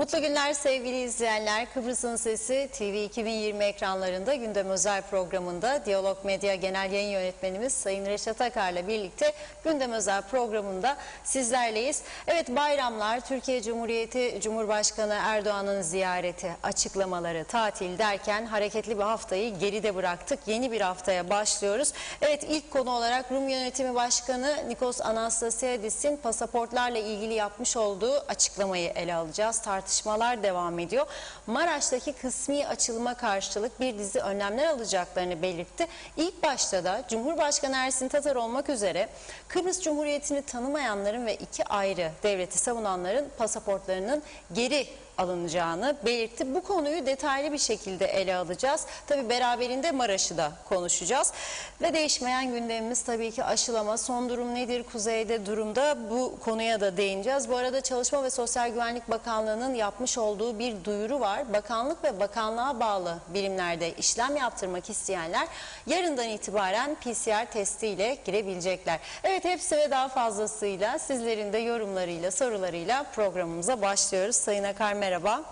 Mutlu günler sevgili izleyenler. Kıbrıs'ın Sesi TV 2020 ekranlarında Gündem Özel programında Diyalog Medya Genel Yayın Yönetmenimiz Sayın Reşat Akar'la birlikte Gündem Özel programında sizlerleyiz. Evet, bayramlar, Türkiye Cumhuriyeti Cumhurbaşkanı Erdoğan'ın ziyareti, açıklamaları, tatil derken hareketli bir haftayı geride bıraktık. Yeni bir haftaya başlıyoruz. Evet, ilk konu olarak Rum Yönetimi Başkanı Nikos Anastasiadis'in pasaportlarla ilgili yapmış olduğu açıklamayı ele alacağız. Tartışmalar devam ediyor. Maraş'taki kısmi açılıma karşılık bir dizi önlemler alacaklarını belirtti. İlk başta da Cumhurbaşkanı Ersin Tatar olmak üzere Kıbrıs Cumhuriyeti'ni tanımayanların ve iki ayrı devleti savunanların pasaportlarının geri alınacağını belirtti. Bu konuyu detaylı bir şekilde ele alacağız. Tabii beraberinde Maraş'ı da konuşacağız. Ve değişmeyen gündemimiz tabii ki aşılama. Son durum nedir? Kuzeyde durumda, bu konuya da değineceğiz. Bu arada Çalışma ve Sosyal Güvenlik Bakanlığı'nın yapmış olduğu bir duyuru var. Bakanlık ve bakanlığa bağlı birimlerde işlem yaptırmak isteyenler yarından itibaren PCR testiyle girebilecekler. Evet, hepsi ve daha fazlasıyla sizlerin de yorumlarıyla, sorularıyla programımıza başlıyoruz. Sayın Akar, merhaba.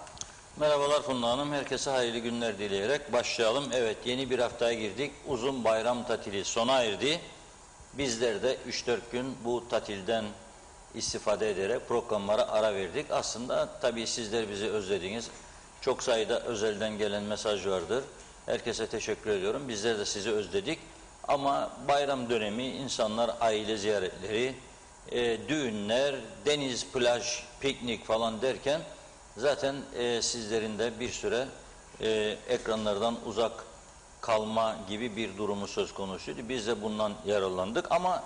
Merhabalar Funda Hanım. Herkese hayırlı günler dileyerek başlayalım. Evet, yeni bir haftaya girdik. Uzun bayram tatili sona erdi. Bizler de 3-4 gün bu tatilden istifade ederek programlara ara verdik. Aslında tabii sizler bizi özlediniz. Çok sayıda özelden gelen mesaj vardır. Herkese teşekkür ediyorum. Bizler de sizi özledik. Ama bayram dönemi, insanlar aile ziyaretleri, düğünler, deniz, plaj, piknik falan derken zaten sizlerin de bir süre ekranlardan uzak kalma gibi bir durumu söz konusuydu. Biz de bundan yararlandık ama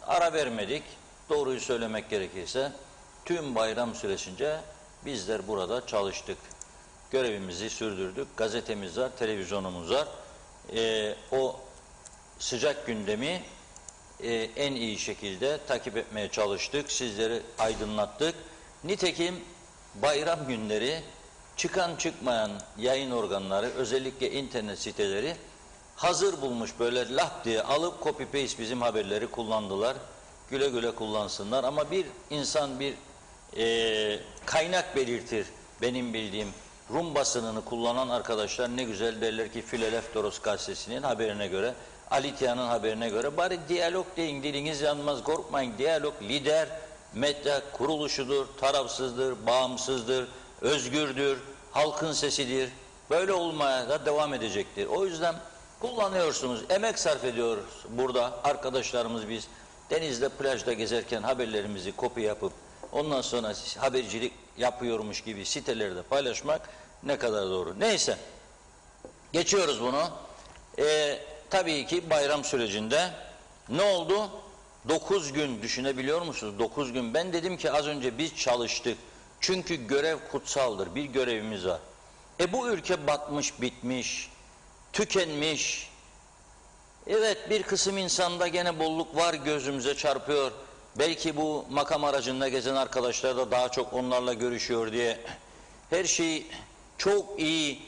ara vermedik. Doğruyu söylemek gerekirse tüm bayram süresince bizler burada çalıştık. Görevimizi sürdürdük. Gazetemiz var, televizyonumuz var. O sıcak gündemi en iyi şekilde takip etmeye çalıştık. Sizleri aydınlattık. Nitekim bayram günleri çıkan çıkmayan yayın organları, özellikle internet siteleri hazır bulmuş, böyle laf diye alıp copy paste bizim haberleri kullandılar. Güle güle kullansınlar ama bir insan bir kaynak belirtir. Benim bildiğim Rum basınını kullanan arkadaşlar ne güzel derler ki Fileleftoros gazetesinin haberine göre, Alitya'nın haberine göre bari diyalog deyin, diliniz yanmaz, korkmayın. Diyalog lider, medya kuruluşudur, tarafsızdır, bağımsızdır, özgürdür, halkın sesidir. Böyle olmaya da devam edecektir. O yüzden kullanıyorsunuz, emek sarf ediyoruz burada arkadaşlarımız biz. Denizde, plajda gezerken haberlerimizi kopya yapıp ondan sonra habercilik yapıyormuş gibi sitelerde paylaşmak ne kadar doğru. Neyse, geçiyoruz bunu. Tabii ki bayram sürecinde ne oldu? 9 gün düşünebiliyor musunuz? 9 gün. Ben dedim ki az önce biz çalıştık. Çünkü görev kutsaldır. Bir görevimiz var. Bu ülke batmış, bitmiş, tükenmiş. Evet, bir kısım insanda gene bolluk var, gözümüze çarpıyor. Belki bu makam aracında gezen arkadaşlar da daha çok onlarla görüşüyor diye her şey çok iyi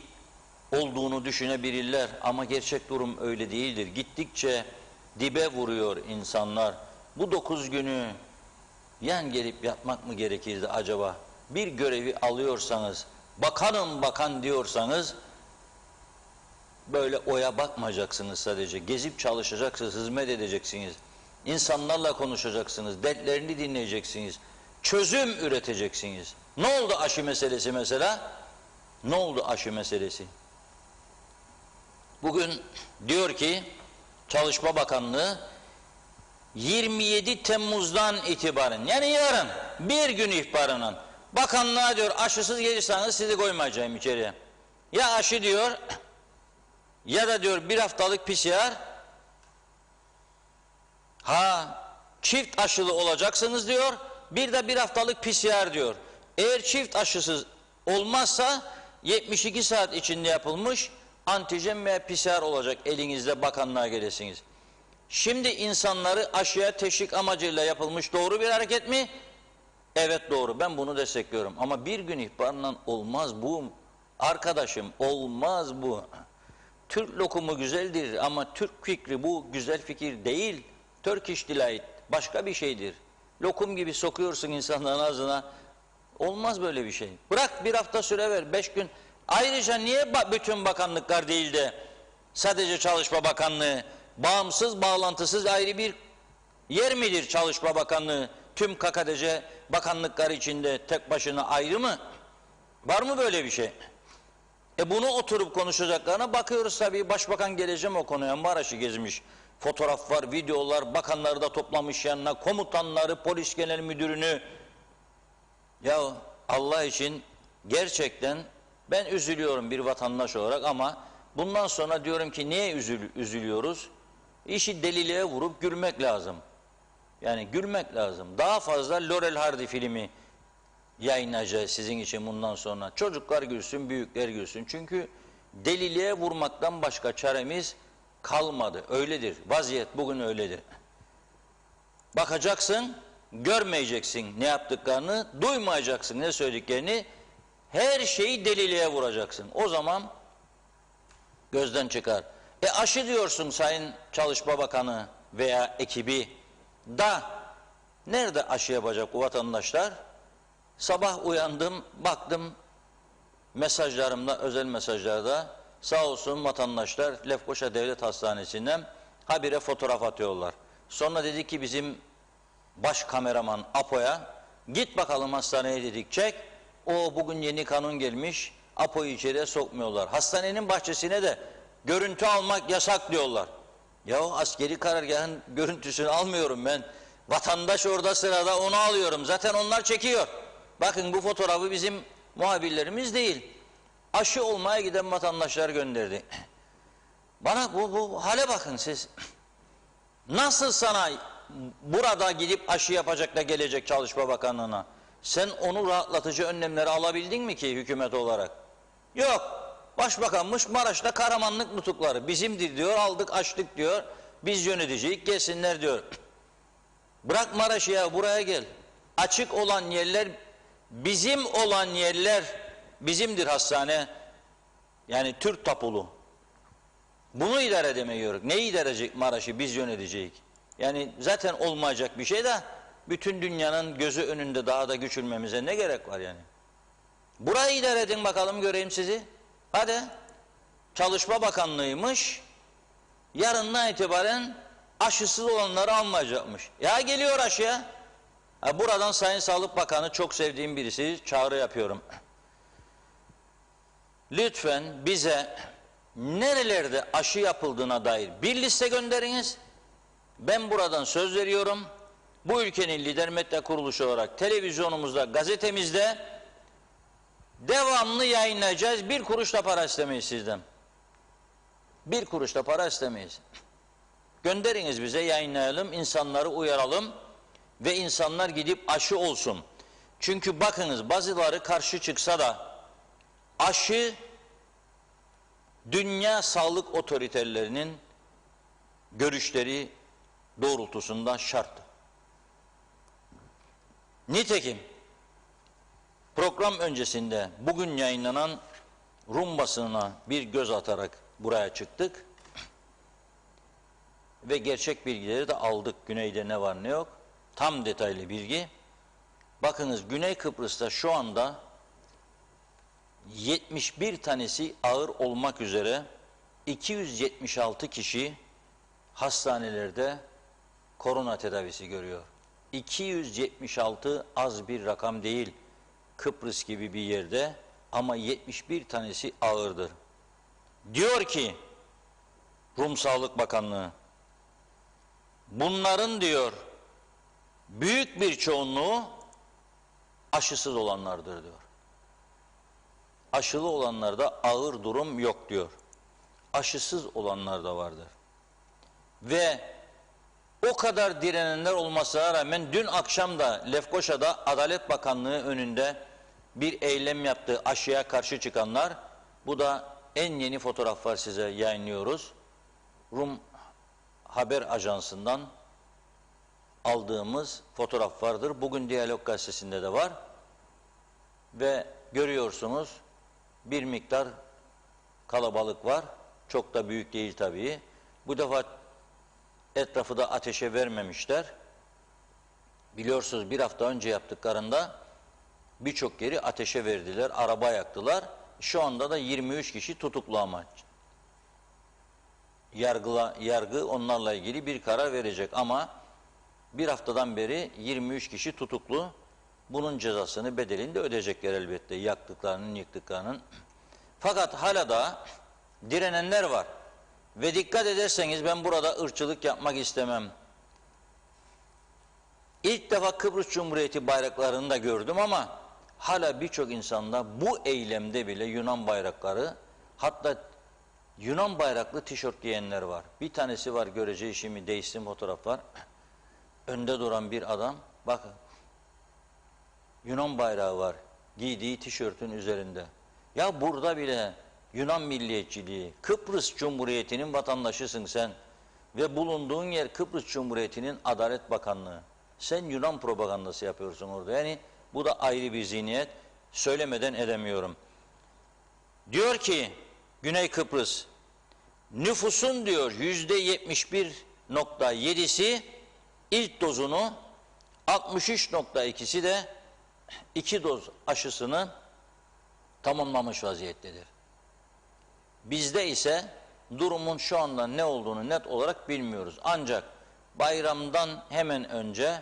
olduğunu düşünebilirler. Ama gerçek durum öyle değildir. Gittikçe dibe vuruyor insanlar. Bu 9 günü yan gelip yatmak mı gerekirdi acaba? Bir görevi alıyorsanız, bakanım bakan diyorsanız, böyle oya bakmayacaksınız sadece. Gezip çalışacaksınız, hizmet edeceksiniz. İnsanlarla konuşacaksınız, dertlerini dinleyeceksiniz. Çözüm üreteceksiniz. Ne oldu aşı meselesi mesela? Ne oldu aşı meselesi? Bugün diyor ki Çalışma Bakanlığı 27 Temmuz'dan itibaren, yani yarın bir gün ihbarından bakanlığa diyor aşısız gelirseniz sizi koymayacağım içeriye. Ya aşı diyor ya da diyor bir haftalık PCR, çift aşılı olacaksınız diyor, bir de bir haftalık PCR diyor. Eğer çift aşısız olmazsa 72 saat içinde yapılmış antijen veya PCR olacak elinizde, bakanlığa gelesiniz. Şimdi insanları aşıya teşvik amacıyla yapılmış doğru bir hareket mi? Evet, doğru, ben bunu destekliyorum. Ama bir gün ihbarla olmaz bu. Arkadaşım, olmaz bu. Türk lokumu güzeldir ama Türk fikri bu güzel fikir değil. Turkish Delight başka bir şeydir. Lokum gibi sokuyorsun insanların ağzına, Olmaz böyle bir şey. Bırak bir hafta süre ver, 5 gün. Ayrıca niye bütün bakanlıklar değil de sadece Çalışma Bakanlığı, bağımsız, bağlantısız ayrı bir yer midir Çalışma Bakanlığı? Tüm KKTC bakanlıklar içinde tek başına ayrı mı? Var mı böyle bir şey? Bunu oturup konuşacaklarına bakıyoruz tabii. Başbakan geleceğim o konuya. Maraş'ı gezmiş. Fotoğraf var, videolar, bakanları da toplamış yanına, komutanları, polis genel müdürünü. Ya Allah için gerçekten ben üzülüyorum bir vatandaş olarak ama bundan sonra diyorum ki niye üzülüyoruz? İşi deliliğe vurup gülmek lazım. Yani gülmek lazım. Daha fazla Laurel Hardy filmi yayınlayacağız sizin için bundan sonra. Çocuklar gülsün, büyükler gülsün. Çünkü deliliğe vurmaktan başka çaremiz kalmadı. Öyledir. Vaziyet bugün öyledir. Bakacaksın, görmeyeceksin ne yaptıklarını, duymayacaksın ne söylediklerini, her şeyi deliliğe vuracaksın. O zaman gözden çıkar. Aşı diyorsun Sayın Çalışma Bakanı veya ekibi da nerede aşı yapacak bu vatandaşlar? Sabah uyandım, baktım mesajlarımda, özel mesajlarda sağ olsun vatandaşlar Lefkoşa Devlet Hastanesi'nden habire fotoğraf atıyorlar. Sonra dedi ki bizim baş kameraman Apo'ya git bakalım hastaneye dedik çek. O bugün yeni kanun gelmiş, Apo'yu içeriye sokmuyorlar. Hastanenin bahçesine de görüntü almak yasak diyorlar. Ya askeri karargahın görüntüsünü almıyorum ben. Vatandaş orada sırada onu alıyorum. Zaten onlar çekiyor. Bakın bu fotoğrafı bizim muhabirlerimiz değil. Aşı olmaya giden vatandaşlar gönderdi. Bana bu hale bakın siz. Nasıl sana burada gidip aşı yapacak da gelecek Çalışma Bakanlığı'na? Sen onu rahatlatıcı önlemleri alabildin mi ki hükümet olarak? Yok. Başbakanmış Maraş'ta Karamanlık nutukları. Bizimdir diyor, aldık açtık diyor. Biz yöneteceğiz, gelsinler diyor. Bırak Maraş'ı ya, buraya gel. Açık olan yerler, bizim olan yerler bizimdir hastane. Yani Türk tapulu. Bunu idare edemiyoruz. Neyi idare edecek Maraş'ı biz yöneteceğiz. Yani zaten olmayacak bir şey de bütün dünyanın gözü önünde daha da güçülmemize ne gerek var yani. Burayı idare edin bakalım göreyim sizi. Hadi. Çalışma Bakanlığı'ymış. Yarından itibaren aşısız olanları almayacakmış. Ya geliyor aşıya. Buradan Sayın Sağlık Bakanı çok sevdiğim birisi çağrı yapıyorum. Lütfen bize nerelerde aşı yapıldığına dair bir liste gönderiniz. Ben buradan söz veriyorum. Bu ülkenin lider medya kuruluşu olarak televizyonumuzda, gazetemizde devamlı yayınlayacağız. Bir kuruş da para istemeyiz sizden. Bir kuruş da para istemeyiz. Gönderiniz bize, yayınlayalım, insanları uyaralım ve insanlar gidip aşı olsun. Çünkü bakınız bazıları karşı çıksa da aşı dünya sağlık otoritelerinin görüşleri doğrultusunda şart. Nitekim program öncesinde bugün yayınlanan Rum basınına bir göz atarak buraya çıktık ve gerçek bilgileri de aldık. Güneyde ne var ne yok. Tam detaylı bilgi. Bakınız Güney Kıbrıs'ta şu anda 71 tanesi ağır olmak üzere 276 kişi hastanelerde korona tedavisi görüyor. 276 az bir rakam değil. Kıbrıs gibi bir yerde ama 71 tanesi ağırdır. Diyor ki Rum Sağlık Bakanlığı, bunların diyor büyük bir çoğunluğu aşısız olanlardır diyor. Aşılı olanlarda ağır durum yok diyor. Aşısız olanlar da vardır. Ve o kadar direnenler olmasına rağmen dün akşam da Lefkoşa'da Adalet Bakanlığı önünde bir eylem yaptı aşıya karşı çıkanlar. Bu da en yeni fotoğraflar size yayınlıyoruz. Rum Haber Ajansı'ndan aldığımız fotoğraflardır. Bugün Diyalog Gazetesi'nde de var. Ve görüyorsunuz bir miktar kalabalık var. Çok da büyük değil tabii. Bu defa etrafı da ateşe vermemişler. Biliyorsunuz bir hafta önce yaptıklarında Birçok yeri ateşe verdiler, araba yaktılar. Şu anda da 23 kişi tutuklu ama. Yargı onlarla ilgili bir karar verecek ama bir haftadan beri 23 kişi tutuklu. Bunun cezasını, bedelini de ödeyecekler elbette. Yaktıklarının, yıktıklarının. Fakat hala da direnenler var. Ve dikkat ederseniz ben burada ırkçılık yapmak istemem. İlk defa Kıbrıs Cumhuriyeti bayraklarını da gördüm ama hala birçok insanda bu eylemde bile Yunan bayrakları, hatta Yunan bayraklı tişört giyenler var. Bir tanesi var, göreceği şimdi değişsin fotoğraflar. Önde duran bir adam, bakın Yunan bayrağı var giydiği tişörtün üzerinde. Ya burada bile Yunan milliyetçiliği, Kıbrıs Cumhuriyeti'nin vatandaşısın sen ve bulunduğun yer Kıbrıs Cumhuriyeti'nin Adalet Bakanlığı. Sen Yunan propagandası yapıyorsun orada. Yani bu da ayrı bir zihniyet. Söylemeden edemiyorum. Diyor ki Güney Kıbrıs, nüfusun diyor %71,7'si ilk dozunu, 63,2'si de 2 doz aşısını tamamlamış vaziyettedir. Bizde ise durumun şu anda ne olduğunu net olarak bilmiyoruz. Ancak bayramdan hemen önce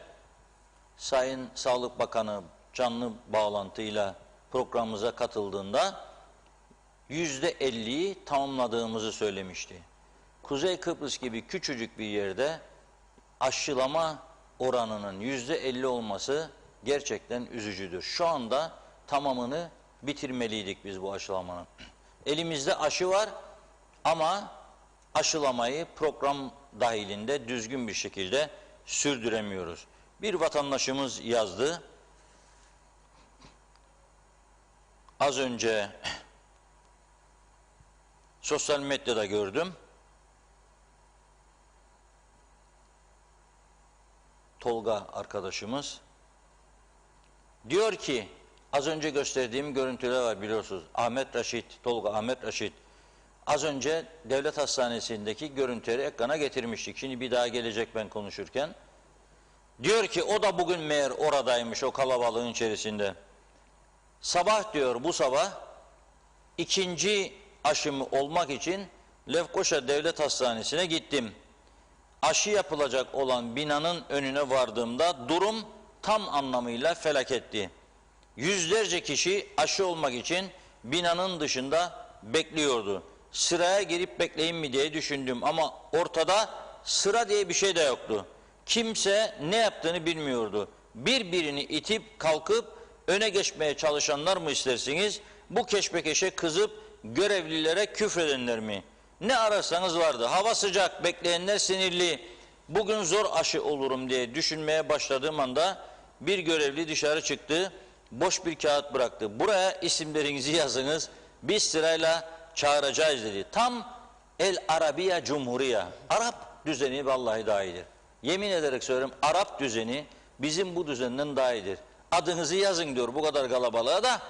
Sayın Sağlık Bakanı canlı bağlantıyla programımıza katıldığında %50'yi tamamladığımızı söylemişti. Kuzey Kıbrıs gibi küçücük bir yerde aşılama oranının %50 olması gerçekten üzücüdür. Şu anda tamamını bitirmeliydik biz bu aşılamanın. Elimizde aşı var ama aşılamayı program dahilinde düzgün bir şekilde sürdüremiyoruz. Bir vatandaşımız yazdı. Az önce sosyal medyada gördüm. Tolga arkadaşımız diyor ki, az önce gösterdiğim görüntüler var biliyorsunuz. Tolga Ahmet Raşit. Az önce devlet hastanesindeki görüntüleri ekrana getirmiştik. Şimdi bir daha gelecek ben konuşurken. Diyor ki o da bugün meğer oradaymış o kalabalığın içerisinde. Sabah diyor, bu sabah ikinci aşımı olmak için Lefkoşa Devlet Hastanesi'ne gittim. Aşı yapılacak olan binanın önüne vardığımda durum tam anlamıyla felaketti. Yüzlerce kişi aşı olmak için binanın dışında bekliyordu. Sıraya girip bekleyeyim mi diye düşündüm ama ortada sıra diye bir şey de yoktu. Kimse ne yaptığını bilmiyordu. Birbirini itip kalkıp öne geçmeye çalışanlar mı istersiniz? Bu keşmekeşe kızıp görevlilere küfredenler mi? Ne ararsanız vardı. Hava sıcak, bekleyenler sinirli. Bugün zor aşı olurum diye düşünmeye başladığım anda bir görevli dışarı çıktı. Boş bir kağıt bıraktı. Buraya isimlerinizi yazınız. Biz sırayla çağıracağız dedi. Tam El Arabiya Cumhuriye. Arap düzeni vallahi daha iyidir. Yemin ederek söylüyorum, Arap düzeni bizim bu düzenden daha iyidir. Adınızı yazın diyor bu kadar kalabalığa da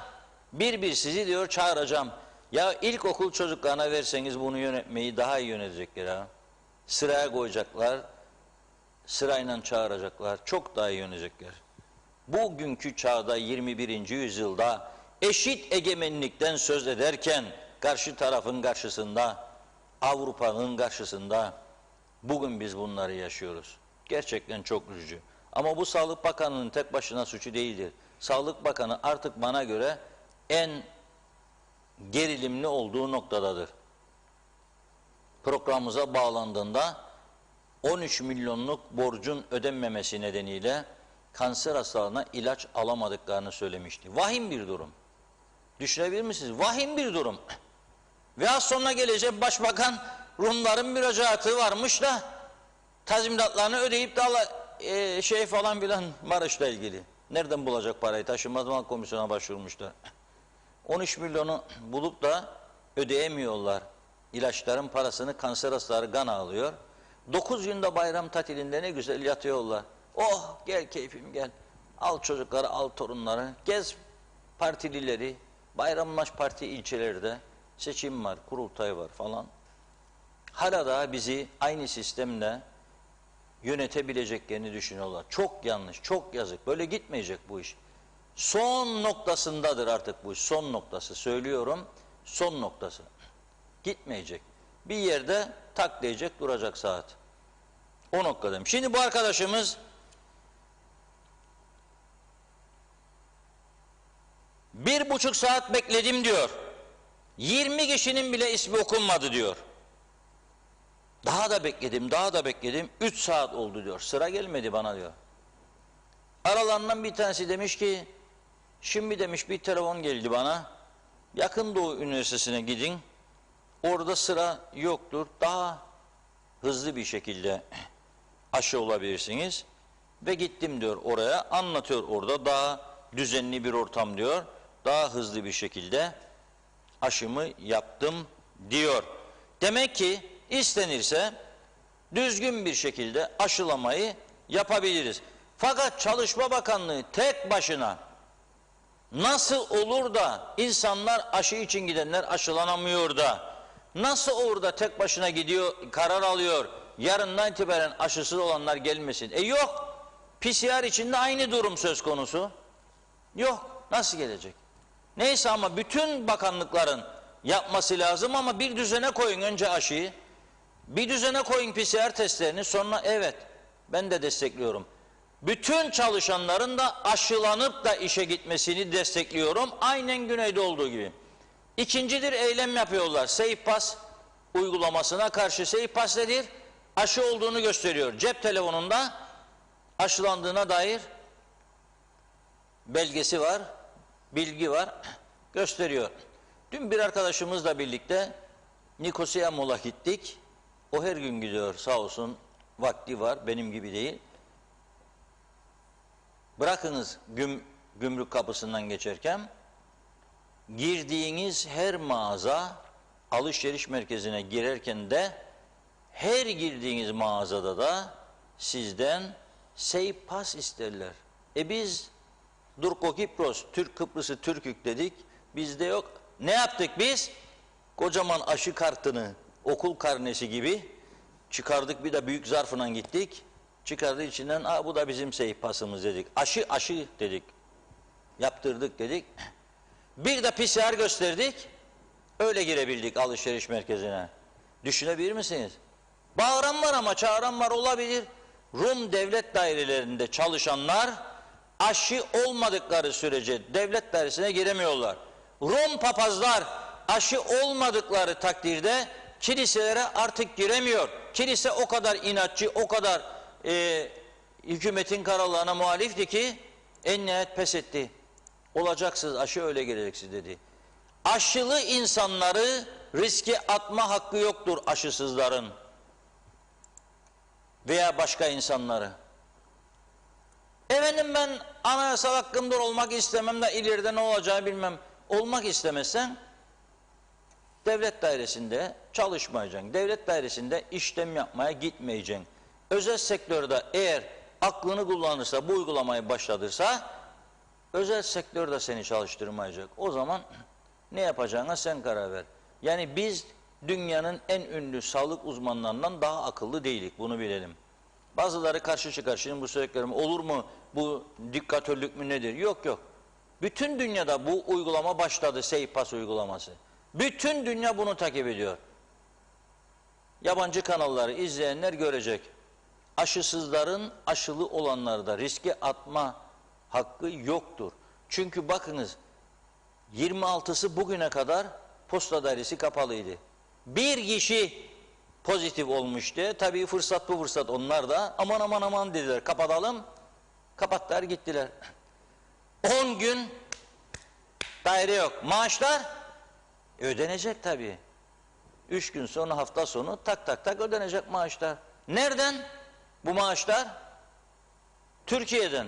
bir sizi diyor çağıracağım. Ya ilkokul çocuklarına verseniz bunu yönetmeyi daha iyi yönetecekler ha. Sıraya koyacaklar, sırayla çağıracaklar, çok daha iyi yönetecekler. Bugünkü çağda 21. yüzyılda eşit egemenlikten söz ederken karşı tarafın karşısında, Avrupa'nın karşısında bugün biz bunları yaşıyoruz. Gerçekten çok üzücü. Ama bu Sağlık Bakanı'nın tek başına suçu değildir. Sağlık Bakanı artık bana göre en gerilimli olduğu noktadadır. Programımıza bağlandığında 13 milyonluk borcun ödenmemesi nedeniyle kanser hastalarına ilaç alamadıklarını söylemişti. Vahim bir durum. Düşünebilir misiniz? Vahim bir durum. Ve az sonra gelecek Başbakan, Rumların müracaatı varmış da tazminatlarını ödeyip de falan filan Maraş'la ilgili. Nereden bulacak parayı? Taşınmaz Mal Komisyonu'na başvurmuşlar. 13 milyonu bulup da ödeyemiyorlar. İlaçların parasını kanser hastaları kan ağlıyor. 9 günde bayram tatilinde ne güzel yatıyorlar. Oh gel keyfim gel. Al çocukları, al torunları. Gez partilileri. Bayramlaş parti ilçelerde. Seçim var, kurultay var falan. Hala daha bizi aynı sistemle yönetebileceklerini düşünüyorlar. Çok yanlış, çok yazık. Böyle gitmeyecek bu iş. Son noktasındadır artık bu. Son noktası. Söylüyorum. Son noktası. Gitmeyecek. Bir yerde tak diyecek, duracak saat. O noktadayım. Şimdi bu arkadaşımız 1,5 saat bekledim diyor. 20 kişinin bile ismi okunmadı diyor. Daha da bekledim, daha da bekledim. 3 saat oldu diyor. Sıra gelmedi bana diyor. Aralarından bir tanesi demiş ki, şimdi demiş bir telefon geldi bana. Yakın Doğu Üniversitesi'ne gidin. Orada sıra yoktur. Daha hızlı bir şekilde aşı olabilirsiniz. Ve gittim diyor oraya. Anlatıyor orada. Daha düzenli bir ortam diyor. Daha hızlı bir şekilde aşımı yaptım diyor. Demek ki istenirse düzgün bir şekilde aşılamayı yapabiliriz. Fakat Çalışma Bakanlığı tek başına nasıl olur da insanlar aşı için gidenler aşılanamıyor da nasıl olur da tek başına gidiyor karar alıyor yarından itibaren aşısız olanlar gelmesin. Yok. PCR için de aynı durum söz konusu. Yok. Nasıl gelecek? Neyse ama bütün bakanlıkların yapması lazım ama bir düzene koyun önce aşıyı. Bir düzene koyun PCR testlerini, sonra evet ben de destekliyorum. Bütün çalışanların da aşılanıp da işe gitmesini destekliyorum. Aynen güneyde olduğu gibi. İkincidir, eylem yapıyorlar. SafePass uygulamasına karşı. SafePass nedir? Aşı olduğunu gösteriyor. Cep telefonunda aşılandığına dair belgesi var, bilgi var, gösteriyor. Dün bir arkadaşımızla birlikte Nikosya Mol'a gittik. O her gün gidiyor sağ olsun, vakti var, benim gibi değil. Bırakınız gümrük kapısından geçerken, girdiğiniz her mağaza, alışveriş merkezine girerken de her girdiğiniz mağazada da sizden SafePass isterler. Biz Durko Kipros, Türk Kıbrıs'ı Türkük dedik, bizde yok. Ne yaptık biz? Kocaman aşı kartını, okul karnesi gibi çıkardık, bir de büyük zarfına gittik. Çıkardı içinden, bu da bizim SafePass'ımız dedik. Aşı dedik. Yaptırdık dedik. Bir de PCR gösterdik. Öyle girebildik alışveriş merkezine. Düşünebilir misiniz? Bağıran var ama çağıran var, olabilir. Rum devlet dairelerinde çalışanlar aşı olmadıkları sürece devlet dairesine giremiyorlar. Rum papazlar aşı olmadıkları takdirde kiliselere artık giremiyor. Kilise o kadar inatçı, o kadar hükümetin kararlarına muhalifti ki en nihayet pes etti. Olacaksınız, aşı öyle geleceksiniz dedi. Aşılı insanları riske atma hakkı yoktur aşısızların veya başka insanları. Efendim ben anayasal hakkımdır, olmak istemem de ileride ne olacağı bilmem. Olmak istemezsen devlet dairesinde çalışmayacaksın. Devlet dairesinde işlem yapmaya gitmeyeceksin. Özel sektörde eğer aklını kullanırsa, bu uygulamayı başlatırsa özel sektör de seni çalıştırmayacak. O zaman ne yapacağına sen karar ver. Yani biz dünyanın en ünlü sağlık uzmanlarından daha akıllı değilik, bunu bilelim. Bazıları karşı çıkar. Şimdi bu söylediklerim olur mu? Bu diktatörlük mü nedir? Yok yok. Bütün dünyada bu uygulama başladı, SafePass uygulaması. Bütün dünya bunu takip ediyor. Yabancı kanalları izleyenler görecek. Aşısızların aşılı olanlarda riske atma hakkı yoktur. Çünkü bakınız 26'sı bugüne kadar posta dairesi kapalıydı. Bir kişi pozitif olmuş diye tabii fırsat bu fırsat, onlar da aman aman aman dediler, kapatalım. Kapattılar gittiler. 10 gün daire yok. Maaşlar ödenecek tabii. 3 gün sonra, hafta sonu tak tak tak ödenecek maaşlar. Nereden bu maaşlar? Türkiye'den.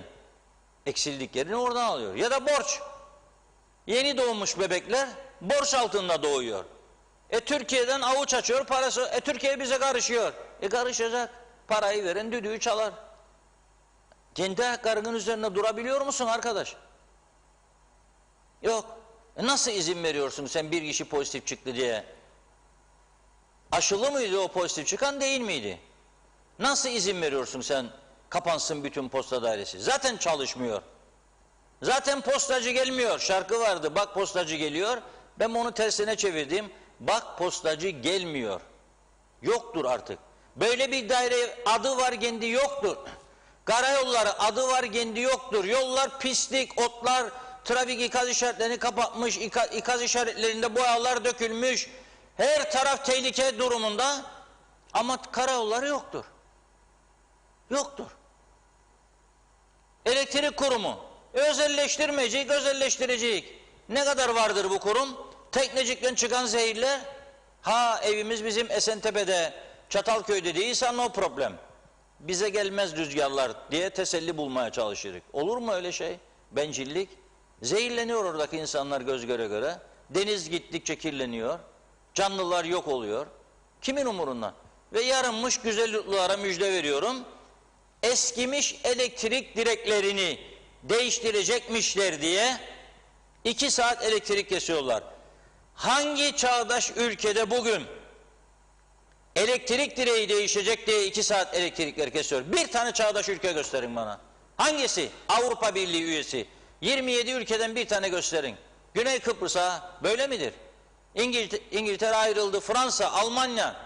Eksildiklerini oradan alıyor. Ya da borç. Yeni doğmuş bebekler borç altında doğuyor. Türkiye'den avuç açıyor parası. Türkiye bize karışıyor. Karışacak. Parayı veren düdüğü çalar. Kendi ayaklarının üzerinde durabiliyor musun arkadaş? Yok. Nasıl izin veriyorsun sen bir kişi pozitif çıktı diye? Aşılı mıydı o pozitif çıkan, değil miydi? Nasıl izin veriyorsun sen kapansın bütün posta dairesi? Zaten çalışmıyor. Zaten postacı gelmiyor. Şarkı vardı. Bak postacı geliyor. Ben onu tersine çevirdim. Bak postacı gelmiyor. Yoktur artık. Böyle bir daire adı var kendi yoktur. Karayolları adı var kendi yoktur. Yollar pislik, otlar, trafik ikaz işaretlerini kapatmış, ikaz işaretlerinde boyalar dökülmüş. Her taraf tehlike durumunda ama karayolları yoktur. Yoktur. Elektrik kurumu özelleştirmeyecek, özelleştirecek. Ne kadar vardır bu kurum? Teknecikten çıkan zehirler, ha evimiz bizim Esentepe'de, Çatalköy'de değilse no problem. Bize gelmez rüzgarlar diye teselli bulmaya çalışırız. Olur mu öyle şey? Bencillik. Zehirleniyor oradaki insanlar göz göre göre. Deniz gittikçe kirleniyor. Canlılar yok oluyor. Kimin umurunda? Ve yarınmış güzel yurtlulara müjde veriyorum. Eskimiş elektrik direklerini değiştirecekmişler diye 2 saat elektrik kesiyorlar. Hangi çağdaş ülkede bugün elektrik direği değişecek diye 2 saat elektrikler kesiyor? Bir tane çağdaş ülke gösterin bana. Hangisi? Avrupa Birliği üyesi. 27 ülkeden bir tane gösterin. Güney Kıbrıs'a böyle midir? İngiltere ayrıldı, Fransa, Almanya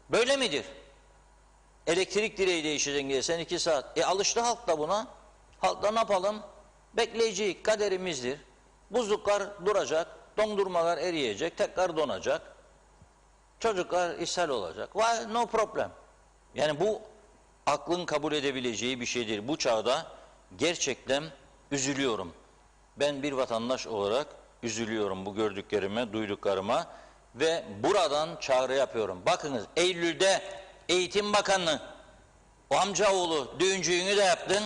böyle midir? Elektrik direği değişecek diye sen 2 saat. Alıştı halk da buna. Halk da ne yapalım? Bekleyeceğiz, kaderimizdir. Buzluklar duracak, dondurmalar eriyecek, tekrar donacak. Çocuklar ishal olacak. Why? No problem. Yani bu aklın kabul edebileceği bir şeydir. Bu çağda gerçekten üzülüyorum. Ben bir vatandaş olarak üzülüyorum bu gördüklerime, duyduklarıma ve buradan çağrı yapıyorum. Bakınız Eylül'de Eğitim Bakanlığı, o amcaoğlu düğüncüğünü de yaptın,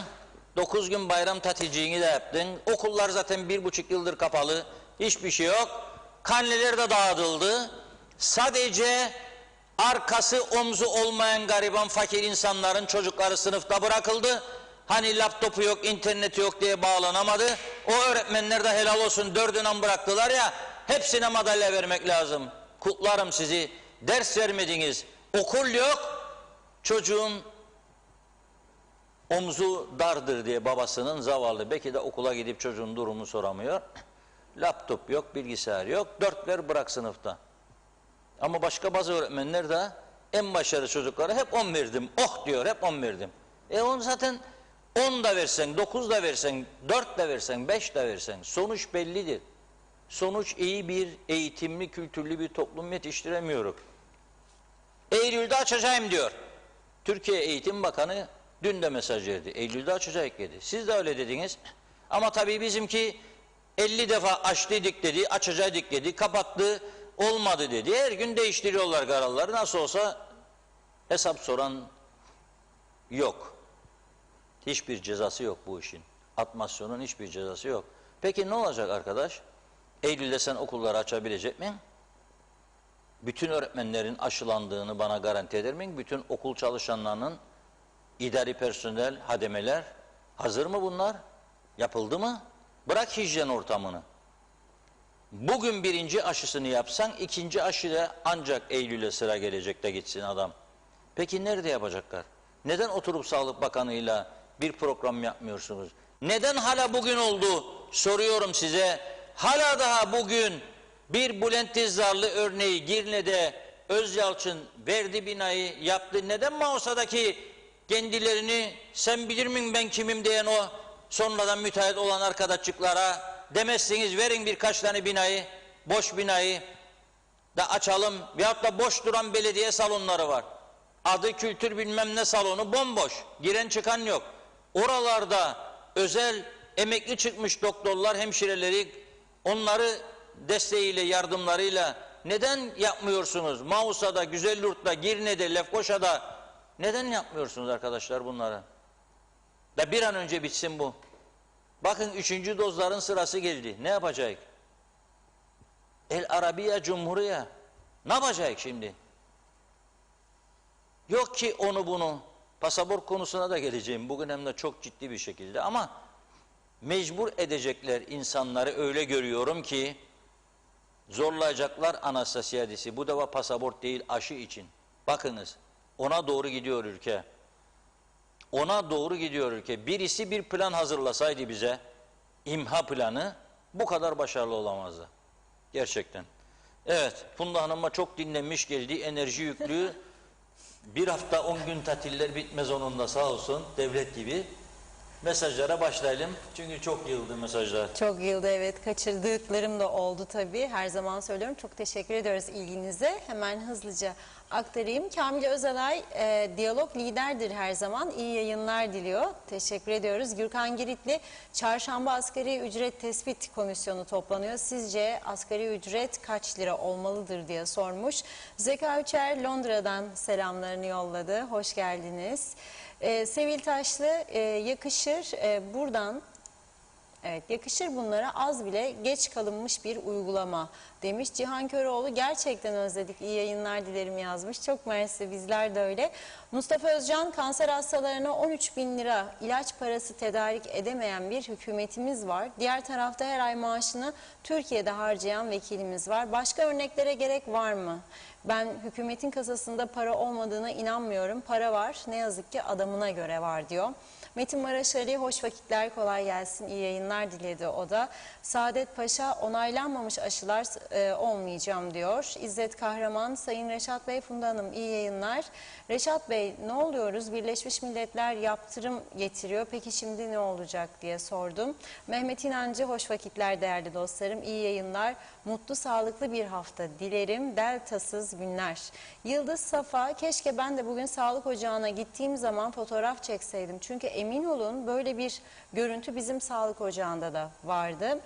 9 gün bayram tatilciğini de yaptın, okullar zaten 1,5 yıldır kapalı, hiçbir şey yok, karneler de dağıtıldı, sadece arkası omzu olmayan gariban fakir insanların çocukları sınıfta bırakıldı, hani laptopu yok, interneti yok diye bağlanamadı, o öğretmenler de helal olsun 4'ünü bıraktılar ya, hepsine madalya vermek lazım, kutlarım sizi, ders vermediniz, okul yok, çocuğun omzu dardır diye babasının zavallı, belki de okula gidip çocuğun durumu soramıyor. Laptop yok, bilgisayar yok, 4 ver bırak sınıfta. Ama başka bazı öğretmenler de en başarılı çocuklara hep 10 verdim, oh diyor, hep 10 verdim. Onu zaten 10 da versen, 9 da versen, 4 da versen, 5 de versen sonuç bellidir. Sonuç iyi bir eğitimli, kültürlü bir toplum yetiştiremiyoruz. Eylül'de açacağım diyor. Türkiye Eğitim Bakanı dün de mesaj verdi. Eylül'de açacak dedi. Siz de öyle dediniz. Ama tabii bizimki 50 defa açtıydık dedi, açacaktık dedi, kapattı, olmadı dedi. Her gün değiştiriyorlar kararları. Nasıl olsa hesap soran yok. Hiçbir cezası yok bu işin. Atmasyonun hiçbir cezası yok. Peki ne olacak arkadaş? Eylül'de sen okulları açabilecek misin? Bütün öğretmenlerin aşılandığını bana garanti eder miyim? Bütün okul çalışanlarının, idari personel, hademeler hazır mı bunlar? Yapıldı mı? Bırak hijyen ortamını. Bugün 1. aşısını yapsan 2. aşıda ancak Eylül'e sıra gelecek de gitsin adam. Peki nerede yapacaklar? Neden oturup Sağlık Bakanı'yla bir program yapmıyorsunuz? Neden hala bugün oldu? Soruyorum size. Hala daha bugün bir Bülent Dizdar örneği Girne'de Özyalçın verdi binayı yaptı. Neden Mausa'daki kendilerini sen bilir miyim ben kimim diyen o sonradan müteahhit olan arkadaşçıklara demezsiniz verin birkaç tane binayı, boş binayı da açalım. Veyahut da boş duran belediye salonları var. Adı kültür bilmem ne salonu bomboş. Giren çıkan yok. Oralarda özel emekli çıkmış doktorlar, hemşireleri onları desteğiyle, yardımlarıyla neden yapmıyorsunuz? Mausa'da, Güzelyurt'ta, Girne'de, Lefkoşa'da neden yapmıyorsunuz arkadaşlar bunları? Da bir an önce bitsin bu. Bakın 3. dozların sırası geldi. Ne yapacak? El Arabiya Cumhuriye. Ne yapacak şimdi? Yok ki onu bunu. Pasaport konusuna da geleceğim. Bugün hem de çok ciddi bir şekilde ama mecbur edecekler insanları öyle görüyorum ki zorlayacaklar Anastasiadis'i. Bu defa pasaport değil aşı için. Bakınız ona doğru gidiyor ülke. Ona doğru gidiyor ülke. Birisi bir plan hazırlasaydı bize imha planı bu kadar başarılı olamazdı. Gerçekten. Evet, Funda Hanım'a çok dinlenmiş geldi, enerji yüklü. Bir hafta 10 gün tatiller bitmez onun da, sağ olsun, devlet gibi. Mesajlara başlayalım çünkü çok yığıldı mesajlar. Çok yılda evet, kaçırdıklarım da oldu tabii. Her zaman söylüyorum. Çok teşekkür ediyoruz ilginize. Hemen hızlıca aktarayım. Kamil Özalay diyalog liderdir her zaman. İyi yayınlar diliyor. Teşekkür ediyoruz. Gürkan Giritli, çarşamba asgari ücret tespit komisyonu toplanıyor. Sizce asgari ücret kaç lira olmalıdır diye sormuş. Zeka Üçer Londra'dan selamlarını yolladı. Hoş geldiniz. Sevil Taşlı, yakışır buradan, evet yakışır bunlara az bile geç kalınmış bir uygulama demiş. Cihan Köroğlu, gerçekten özledik, iyi yayınlar dilerim yazmış. Çok mersi, bizler de öyle. Mustafa Özcan, kanser hastalarına 13.000 lira ilaç parası tedarik edemeyen bir hükümetimiz var. Diğer tarafta her ay maaşını Türkiye'de harcayan vekilimiz var. Başka örneklere gerek var mı? Ben hükümetin kasasında para olmadığına inanmıyorum. Para var, ne yazık ki adamına göre var diyor. Metin Maraş Ali, hoş vakitler, kolay gelsin, iyi yayınlar diledi o da. Saadet Paşa, onaylanmamış aşılar olmayacağım diyor. İzzet Kahraman, Sayın Reşat Bey, Funda Hanım iyi yayınlar. Reşat Bey, ne oluyoruz? Birleşmiş Milletler yaptırım getiriyor. Peki şimdi ne olacak diye sordum. Mehmet İnancı, hoş vakitler değerli dostlarım, iyi yayınlar. Mutlu, sağlıklı bir hafta dilerim. Deltasız günler. Yıldız Safa, keşke ben de bugün sağlık ocağına gittiğim zaman fotoğraf çekseydim. Çünkü emin olun böyle bir görüntü bizim sağlık ocağında da vardı.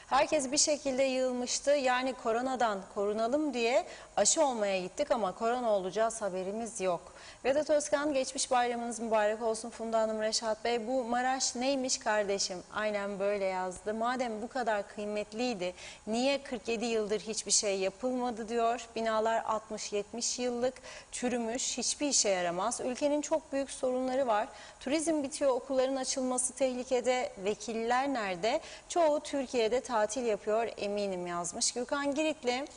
Herkes bir şekilde yığılmıştı. Yani koronadan korunalım diye aşı olmaya gittik ama korona olacağız haberimiz yok. Vedat Özkan, geçmiş bayramınız mübarek olsun Funda Hanım, Reşat Bey. Bu Maraş neymiş kardeşim? Aynen böyle yazdı. Madem bu kadar kıymetliydi, niye 47 yıldır hiçbir şey yapılmadı diyor. Binalar 60-70 yıllık çürümüş, hiçbir işe yaramaz. Ülkenin çok büyük sorunları var. Turizm bitiyor, okulların açılması tehlikede. Vekiller nerede? Çoğu Türkiye'de tatil yapıyor eminim yazmış. Gökhan Giritli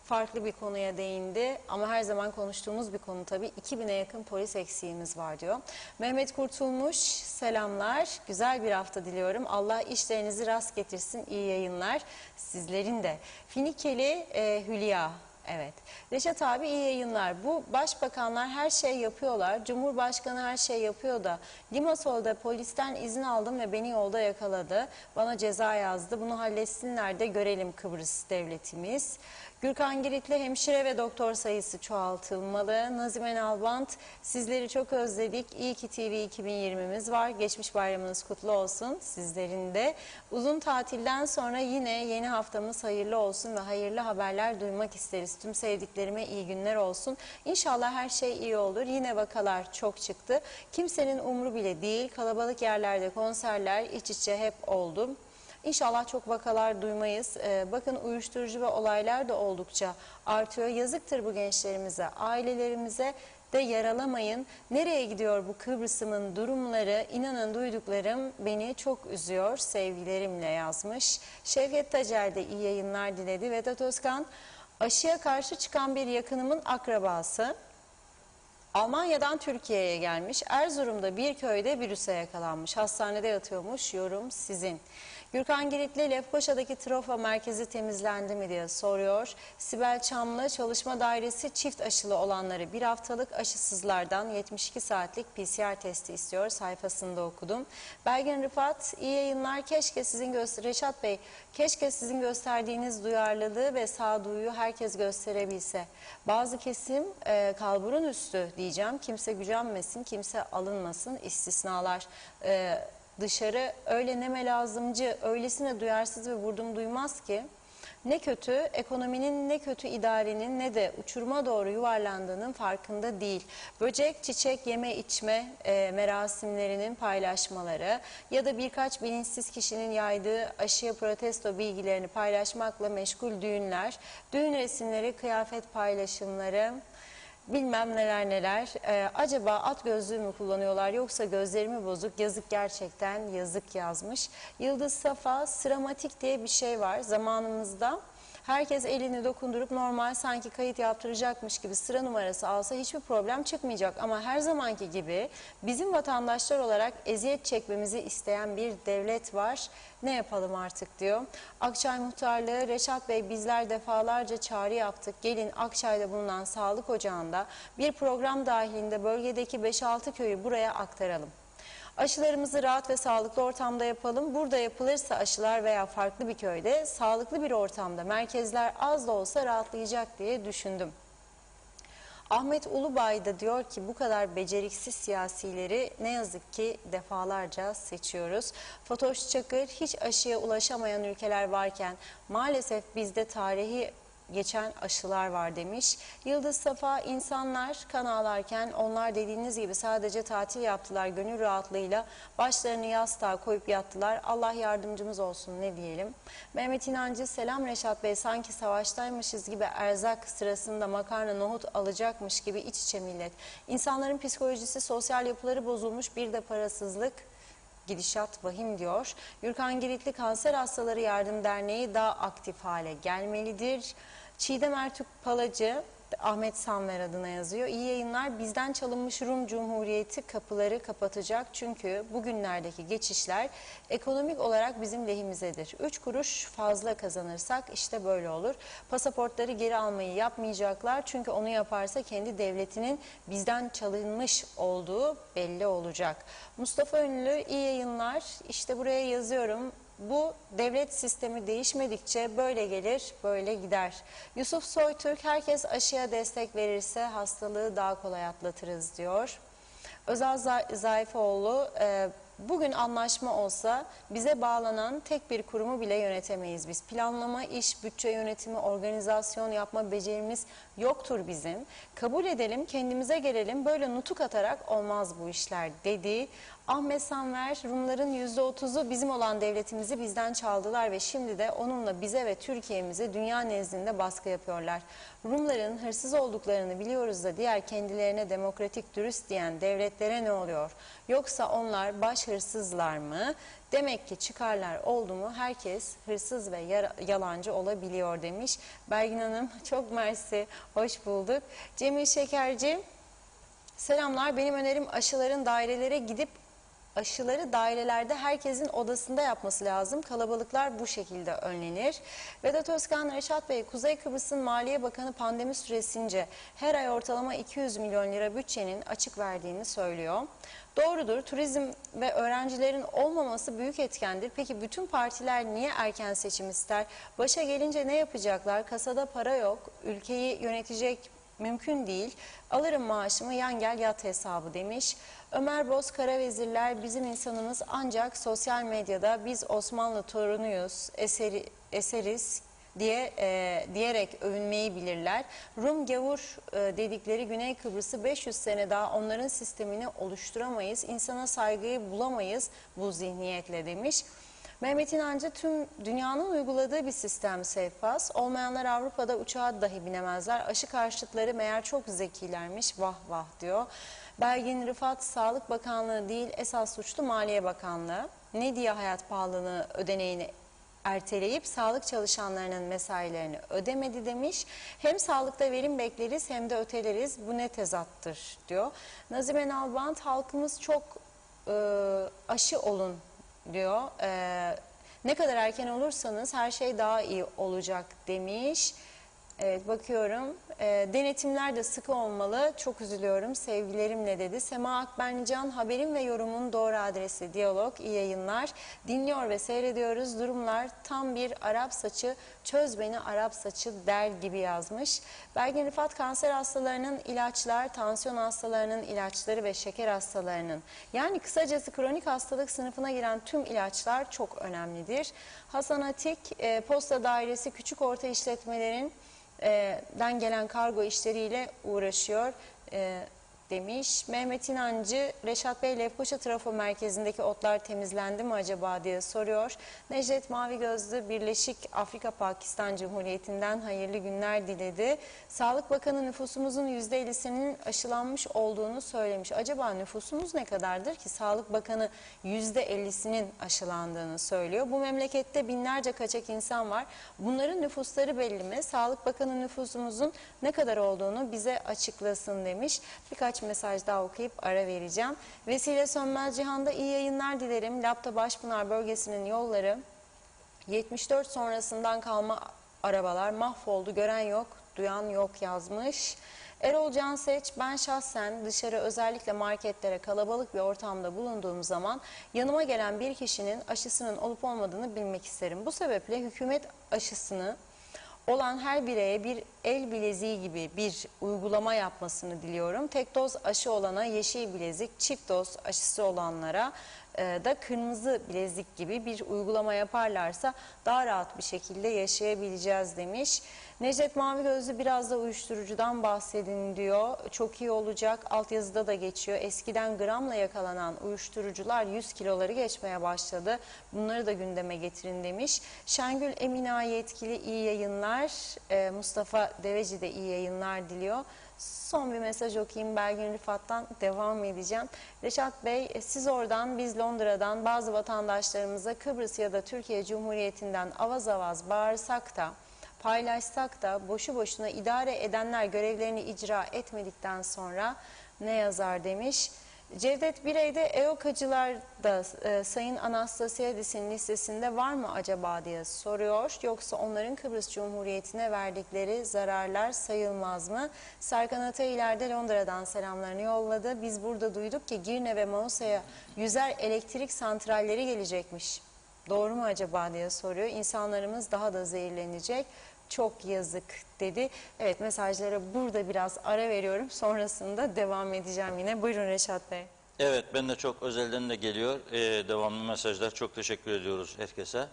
farklı bir konuya değindi ama her zaman konuştuğumuz bir konu tabii. 2000'e yakın polis eksiğimiz var diyor. Mehmet Kurtulmuş, selamlar. Güzel bir hafta diliyorum. Allah işlerinizi rast getirsin. İyi yayınlar. Sizlerin de. Finikeli Hülya. Evet. Reşat abi iyi yayınlar. Bu başbakanlar her şey yapıyorlar. Cumhurbaşkanı her şey yapıyor da Limasol'da polisten izin aldım ve beni yolda yakaladı. Bana ceza yazdı. Bunu halletsinler de görelim Kıbrıs devletimiz. Gürkan Giritli, hemşire ve doktor sayısı çoğaltılmalı. Nazime Nalbant, sizleri çok özledik. İyi ki TV 2020'miz var. Geçmiş bayramınız kutlu olsun sizlerin de. Uzun tatilden sonra yine yeni haftamız hayırlı olsun ve hayırlı haberler duymak isteriz. Tüm sevdiklerime iyi günler olsun. İnşallah her şey iyi olur. Yine vakalar çok çıktı. Kimsenin umru bile değil. Kalabalık yerlerde konserler iç içe hep oldu. İnşallah çok vakalar duymayız. Bakın uyuşturucu ve olaylar da oldukça artıyor. Yazıktır bu gençlerimize, ailelerimize de yaralamayın. Nereye gidiyor bu Kıbrıs'ımın durumları? İnanın duyduklarım beni çok üzüyor. Sevgilerimle yazmış. Şevket Tacer de iyi yayınlar diledi. Vedat Özkan, aşıya karşı çıkan bir yakınımın akrabası Almanya'dan Türkiye'ye gelmiş. Erzurum'da bir köyde virüse yakalanmış. Hastanede yatıyormuş. Yorum sizin. Gürkan Giritli, Lefkoşa'daki Trofa merkezi temizlendi mi diye soruyor. Sibel Çamlı, çalışma dairesi çift aşılı olanları bir haftalık aşısızlardan 72 saatlik PCR testi istiyor. Sayfasında okudum. Belgin Rıfat, iyi yayınlar. Keşke sizin Reşat Bey, keşke sizin gösterdiğiniz duyarlılığı ve sağduyuyu herkes gösterebilse. Bazı kesim kalburun üstü diyeceğim. Kimse gücenmesin, kimse alınmasın. İstisnalar. Dışarı öyle neme lazımcı, öylesine duyarsız ve vurdum duymaz ki ne kötü ekonominin, ne kötü idarenin, ne de uçuruma doğru yuvarlandığının farkında değil. Böcek, çiçek, yeme içme merasimlerinin paylaşmaları ya da birkaç bilinçsiz kişinin yaydığı aşıya protesto bilgilerini paylaşmakla meşgul düğünler, düğün resimleri, kıyafet paylaşımları, bilmem neler neler. Acaba at gözlüğü mü kullanıyorlar yoksa gözlerimi bozuk, yazık gerçekten yazık yazmış. Yıldız Safa, sıramatik diye bir şey var zamanımızda. Herkes elini dokundurup normal sanki kayıt yaptıracakmış gibi sıra numarası alsa hiçbir problem çıkmayacak. Ama her zamanki gibi bizim vatandaşlar olarak eziyet çekmemizi isteyen bir devlet var. Ne yapalım artık diyor. Akçay Muhtarlığı, Reşat Bey bizler defalarca çağrı yaptık. Gelin Akçay'da bulunan sağlık ocağında bir program dahilinde bölgedeki 5-6 köyü buraya aktaralım. Aşılarımızı rahat ve sağlıklı ortamda yapalım. Burada yapılırsa aşılar veya farklı bir köyde sağlıklı bir ortamda merkezler az da olsa rahatlayacak diye düşündüm. Ahmet Ulubay da diyor ki bu kadar beceriksiz siyasileri ne yazık ki defalarca seçiyoruz. Fatoş Çakır, hiç aşıya ulaşamayan ülkeler varken maalesef bizde tarihi geçen aşılar var demiş. Yıldız Safa, insanlar kan ağlarken onlar dediğiniz gibi sadece tatil yaptılar, gönül rahatlığıyla başlarını yastığa koyup yattılar. Allah yardımcımız olsun, ne diyelim. Mehmet İnancı, selam Reşat Bey, sanki savaştaymışız gibi erzak sırasında makarna nohut alacakmış gibi iç içe millet. İnsanların psikolojisi, sosyal yapıları bozulmuş, bir de parasızlık. Gidişat vahim diyor. Gürkan Giritli, Kanser Hastaları Yardım Derneği daha aktif hale gelmelidir. Çiğdem Ertürk Palacı, Ahmet Sanver adına yazıyor. İyi yayınlar. Bizden çalınmış Rum Cumhuriyeti kapıları kapatacak. Çünkü bugünlerdeki geçişler ekonomik olarak bizim lehimizedir. 3 kuruş fazla kazanırsak işte böyle olur. Pasaportları geri almayı yapmayacaklar. Çünkü onu yaparsa kendi devletinin bizden çalınmış olduğu belli olacak. Mustafa Ünlü, iyi yayınlar. İşte buraya yazıyorum. Bu devlet sistemi değişmedikçe böyle gelir, böyle gider. Yusuf Soytürk, herkes aşıya destek verirse hastalığı daha kolay atlatırız diyor. Özal Zayfoğlu, bugün anlaşma olsa bize bağlanan tek bir kurumu bile yönetemeyiz biz. Planlama, iş, bütçe yönetimi, organizasyon yapma becerimiz yoktur bizim. Kabul edelim, kendimize gelelim, böyle nutuk atarak olmaz bu işler dedi. Ahmet Sanver, Rumların %30'u bizim olan devletimizi bizden çaldılar ve şimdi de onunla bize ve Türkiye'mize dünya nezdinde baskı yapıyorlar. Rumların hırsız olduklarını biliyoruz da diğer kendilerine demokratik, dürüst diyen devletlere ne oluyor? Yoksa onlar baş hırsızlar mı? Demek ki çıkarlar oldu mu herkes hırsız ve yalancı olabiliyor demiş. Belgin Hanım, çok mersi, hoş bulduk. Cemil Şekerci, selamlar, benim önerim aşıların dairelere gidip aşıları dairelerde herkesin odasında yapması lazım. Kalabalıklar bu şekilde önlenir. Vedat Özkan, Reşat Bey, Kuzey Kıbrıs'ın Maliye Bakanı pandemi süresince her ay ortalama 200 milyon lira bütçenin açık verdiğini söylüyor. Doğrudur, turizm ve öğrencilerin olmaması büyük etkendir. Peki bütün partiler niye erken seçim ister? Başa gelince ne yapacaklar? Kasada para yok, ülkeyi yönetecek mümkün değil. Alırım maaşımı, yan gel yat hesabı demiş. Ömer Boz, Karavezirler, bizim insanımız ancak sosyal medyada biz Osmanlı torunuyuz, eseriz diyerek övünmeyi bilirler. Rum gavur dedikleri Güney Kıbrıs'ı 500 sene daha onların sistemini oluşturamayız. İnsana saygıyı bulamayız bu zihniyetle demiş. Mehmet İnancı, tüm dünyanın uyguladığı bir sistem Seyfas. Olmayanlar Avrupa'da uçağa dahi binemezler. Aşı karşıtları meğer çok zekilermiş, vah vah diyor. Belgin Rıfat, Sağlık Bakanlığı değil esas suçlu Maliye Bakanlığı. Ne diye hayat pahalılığını ödeneğini erteleyip sağlık çalışanlarının mesailerini ödemedi demiş. Hem sağlıkta verim bekleriz hem de öteleriz. Bu ne tezattır diyor. Nazime Nalbant, halkımız çok aşı olun diyor. Ne kadar erken olursanız her şey daha iyi olacak demiş. Evet, bakıyorum. Denetimler de sıkı olmalı. Çok üzülüyorum. Sevgilerimle dedi. Sema Akbencan, haberim ve yorumun doğru adresi Diyalog. İyi yayınlar. Dinliyor ve seyrediyoruz. Durumlar tam bir Arap saçı, çöz beni Arap saçı der gibi yazmış. Belgin Rıfat, kanser hastalarının ilaçlar, tansiyon hastalarının ilaçları ve şeker hastalarının, yani kısacası kronik hastalık sınıfına giren tüm ilaçlar çok önemlidir. Hasan Atik, posta dairesi küçük orta işletmelerin den gelen kargo işleriyle uğraşıyor. demiş. Mehmet İnancı, Reşat Bey, Lefkoşa Trafo Merkezi'ndeki otlar temizlendi mi acaba diye soruyor. Necdet Mavi Gözlü, Birleşik Afrika Pakistan Cumhuriyeti'nden hayırlı günler diledi. Sağlık Bakanı nüfusumuzun %50'sinin aşılanmış olduğunu söylemiş. Acaba nüfusumuz ne kadardır ki Sağlık Bakanı %50'sinin aşılandığını söylüyor. Bu memlekette binlerce kaçak insan var. Bunların nüfusları belli mi? Sağlık Bakanı nüfusumuzun ne kadar olduğunu bize açıklasın demiş. Birkaç mesaj daha okuyup ara vereceğim. Vesile Sönmez Cihan'da iyi yayınlar dilerim. Lapta Başpınar bölgesinin yolları 74 sonrasından kalma arabalar mahvoldu. Gören yok, duyan yok yazmış. Erol Canseç, ben şahsen dışarı özellikle marketlere kalabalık bir ortamda bulunduğum zaman yanıma gelen bir kişinin aşısının olup olmadığını bilmek isterim. Bu sebeple hükümet aşısını olan her bireye bir el bileziği gibi bir uygulama yapmasını diliyorum. Tek doz aşı olana yeşil bilezik, çift doz aşısı olanlara da kırmızı bilezik gibi bir uygulama yaparlarsa daha rahat bir şekilde yaşayabileceğiz demiş. Necdet Mavi Gözlü, biraz da uyuşturucudan bahsedin diyor. Çok iyi olacak. Altyazıda da geçiyor. Eskiden gramla yakalanan uyuşturucular 100 kiloları geçmeye başladı. Bunları da gündeme getirin demiş. Şengül Emina yetkili iyi yayınlar. Mustafa Deveci de iyi yayınlar diliyor. Son bir mesaj okuyayım. Belgin Rıfat'tan devam edeceğim. Reşat Bey, siz oradan, biz Londra'dan bazı vatandaşlarımıza Kıbrıs ya da Türkiye Cumhuriyeti'nden avaz avaz bağırsak da, paylaşsak da boşu boşuna idare edenler görevlerini icra etmedikten sonra ne yazar demiş. Cevdet Birey'de EOKA'cılar da Sayın Anastasiadis'in listesinde var mı acaba diye soruyor. Yoksa onların Kıbrıs Cumhuriyeti'ne verdikleri zararlar sayılmaz mı? Serkan Atay de Londra'dan selamlarını yolladı. Biz burada duyduk ki Girne ve Mausa'ya 100'er elektrik santralleri gelecekmiş. Doğru mu acaba diye soruyor. İnsanlarımız daha da zehirlenecek. Çok yazık dedi. Evet, mesajlara burada biraz ara veriyorum. Sonrasında devam edeceğim yine. Buyurun Reşat Bey. Evet, ben de çok özelden de geliyor. Devamlı mesajlar. Çok teşekkür ediyoruz herkese.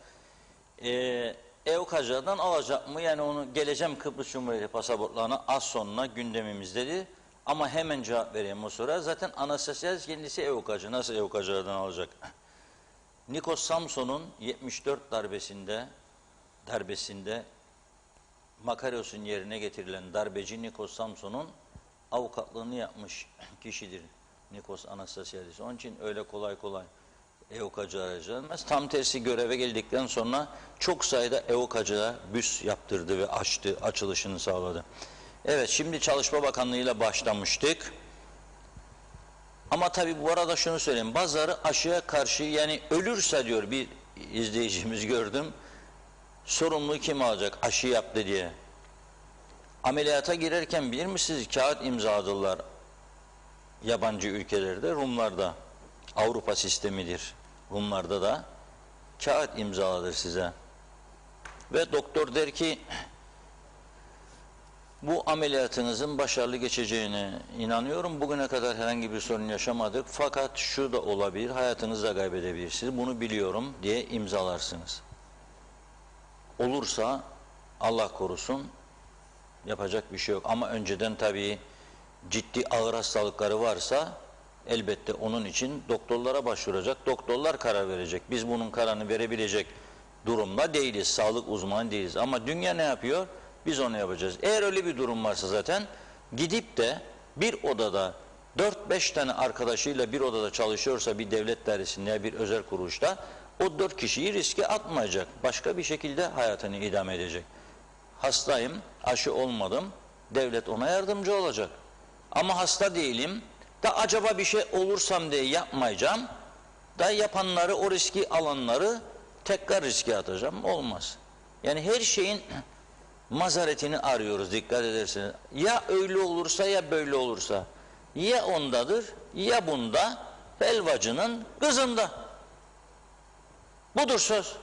EOKA'dan alacak mı? Yani onu geleceğim Kıbrıs Cumhuriyeti pasaportlarına az sonra gündemimizdedir. Ama hemen cevap vereyim o soruya. Zaten Anastasiadis kendisi EOKA'cı. Nasıl EOKA'dan alacak? Nikos Samson'un 74 darbesinde Makarios'un yerine getirilen darbeci Nikos Samson'un avukatlığını yapmış kişidir Nikos Anastasiadis. Onun için öyle kolay kolay EOKA'cı arayacağız. Tam tersi, göreve geldikten sonra çok sayıda EOKA'cıya büs yaptırdı ve açılışını sağladı. Evet, şimdi Çalışma Bakanlığı ile başlamıştık. Ama tabii bu arada şunu söyleyeyim. Bazıları aşıya karşı, yani ölürse diyor, bir izleyicimiz gördüm. Sorumluluğu kim alacak aşı yaptı diye. Ameliyata girerken bilir misiniz, kağıt imzaladılar yabancı ülkelerde, Rumlarda. Avrupa sistemidir. Rumlarda da kağıt imzaladır size. Ve doktor der ki bu ameliyatınızın başarılı geçeceğine inanıyorum. Bugüne kadar herhangi bir sorun yaşamadık. Fakat şu da olabilir, hayatınızı da kaybedebilirsiniz. Bunu biliyorum diye imzalarsınız. Olursa Allah korusun, yapacak bir şey yok. Ama önceden tabii ciddi ağır hastalıkları varsa elbette onun için doktorlara başvuracak. Doktorlar karar verecek. Biz bunun kararını verebilecek durumda değiliz. Sağlık uzmanı değiliz. Ama dünya ne yapıyor? Biz onu yapacağız. Eğer öyle bir durum varsa zaten gidip de bir odada 4-5 tane arkadaşıyla bir odada çalışıyorsa bir devlet dairesinde ya bir özel kuruluşta, o 4 kişiyi riske atmayacak. Başka bir şekilde hayatını idame edecek. Hastayım, aşı olmadım, devlet ona yardımcı olacak. Ama hasta değilim, da acaba bir şey olursam diye yapmayacağım, da yapanları, o riski alanları tekrar riske atacağım. Olmaz. Yani her şeyin mazaretini arıyoruz, dikkat ederseniz. Ya öyle olursa ya böyle olursa. Ya ondadır ya bunda, helvacının kızında. Budur söz.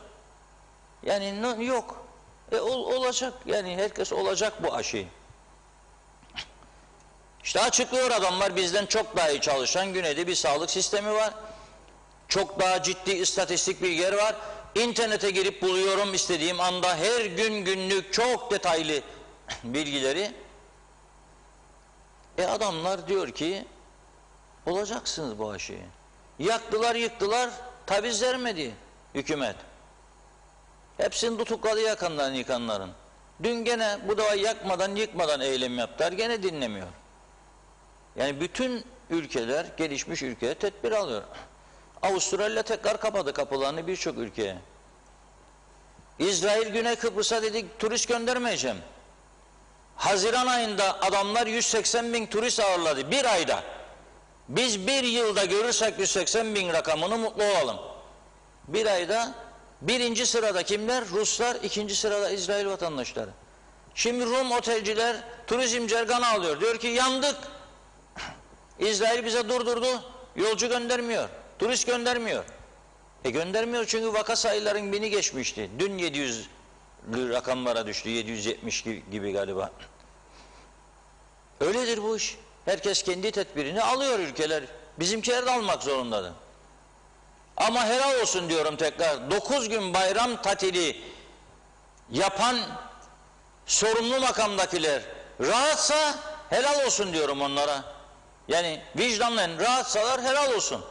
Yani yok. Olacak. Yani herkes olacak bu aşı. İşte açıklıyor adamlar, bizden çok daha iyi çalışan güneyde bir sağlık sistemi var. Çok daha ciddi istatistik bilgiler var. İnternete girip buluyorum istediğim anda, her gün günlük çok detaylı bilgileri. Adamlar diyor ki olacaksınız bu aşıyı. Yaktılar, yıktılar, taviz vermedi hükümet. Hepsini tutukladı yakanların, yıkanların. Dün gene bu da yakmadan, yıkmadan eylem yaptılar, gene dinlemiyor. Yani bütün ülkeler, gelişmiş ülkeye tedbir alıyor. Avustralya tekrar kapadı kapılarını birçok ülkeye. İsrail Güney Kıbrıs'a dedik turist göndermeyeceğim. Haziran ayında adamlar 180 bin turist ağırladı bir ayda. Biz bir yılda görürsek 180 bin rakamını mutlu olalım. Bir ayda birinci sırada kimler? Ruslar, ikinci sırada İsrail vatandaşları. Şimdi Rum otelciler, turizmciler kan alıyor. Diyor ki yandık. İsrail bize durdurdu. Yolcu göndermiyor. Turist göndermiyor. Göndermiyor çünkü vaka sayıların bini geçmişti. Dün 700 rakamlara düştü. 770 gibi galiba. Öyledir bu iş. Herkes kendi tedbirini alıyor ülkeler. Bizimkiler de almak zorundadır. Ama helal olsun diyorum tekrar. 9 gün bayram tatili yapan sorumlu makamdakiler rahatsa helal olsun diyorum onlara. Yani vicdanla rahatsalar helal olsun.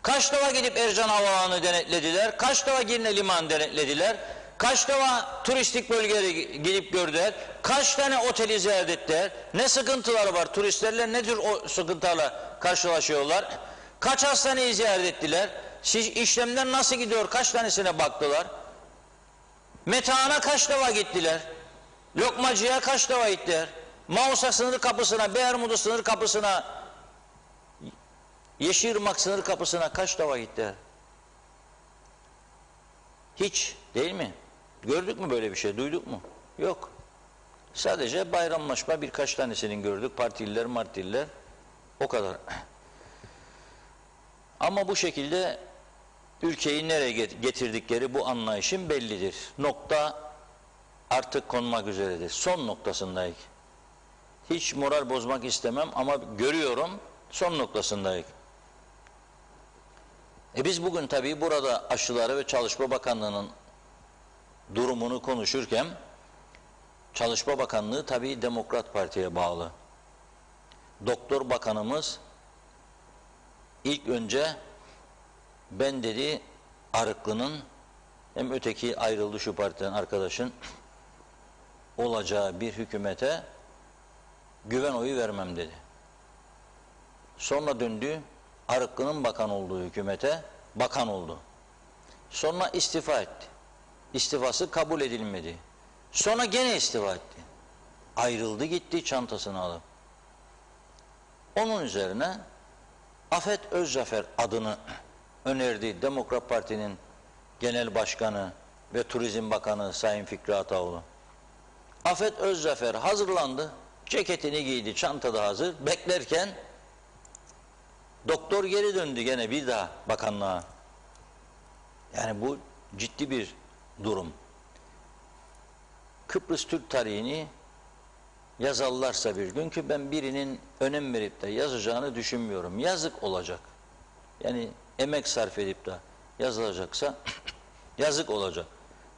Kaç defa gidip Ercan Havaalanı denetlediler, kaç defa Girne Limanı denetlediler, kaç defa turistik bölgelere gidip gördüler, kaç tane oteli ziyaret ettiler, ne sıkıntıları var turistlerle, ne tür o sıkıntılarla karşılaşıyorlar, kaç hastaneyi ziyaret ettiler, işlemler nasıl gidiyor, kaç tanesine baktılar, Metehan'a kaç defa gittiler, Lokmacı'ya kaç defa gittiler, Mausa sınır kapısına, Beyermudu sınır kapısına, Yeşilırmak sınır kapısına kaç defa gittiler? Hiç değil mi? Gördük mü böyle bir şey? Duyduk mu? Yok. Sadece bayramlaşma birkaç tanesinin gördük. Partililer, martililer. O kadar. Ama bu şekilde ülkeyi nereye getirdikleri bu anlayışın bellidir. Nokta artık konmak üzeredir. Son noktasındayız. Hiç moral bozmak istemem ama görüyorum son noktasındayız. Biz bugün tabii burada aşıları ve Çalışma Bakanlığı'nın durumunu konuşurken Çalışma Bakanlığı tabii Demokrat Parti'ye bağlı. Doktor Bakanımız ilk önce ben dedi Arıklı'nın hem öteki ayrıldı şu partiden arkadaşın olacağı bir hükümete güven oyu vermem dedi. Sonra döndü Arıklı'nın bakan olduğu hükümete bakan oldu. Sonra istifa etti. İstifası kabul edilmedi. Sonra gene istifa etti. Ayrıldı gitti çantasını alıp. Onun üzerine Afet Özzafer adını önerdi Demokrat Parti'nin Genel Başkanı ve Turizm Bakanı Sayın Fikri Ataoğlu. Afet Özzafer hazırlandı. Ceketini giydi, çantada hazır. Beklerken doktor geri döndü gene bir daha bakanlığa. Yani bu ciddi bir durum. Kıbrıs Türk tarihini yazarlarsa bir gün ki ben birinin önem verip de yazacağını düşünmüyorum. Yazık olacak. Yani emek sarf edip de yazılacaksa yazık olacak.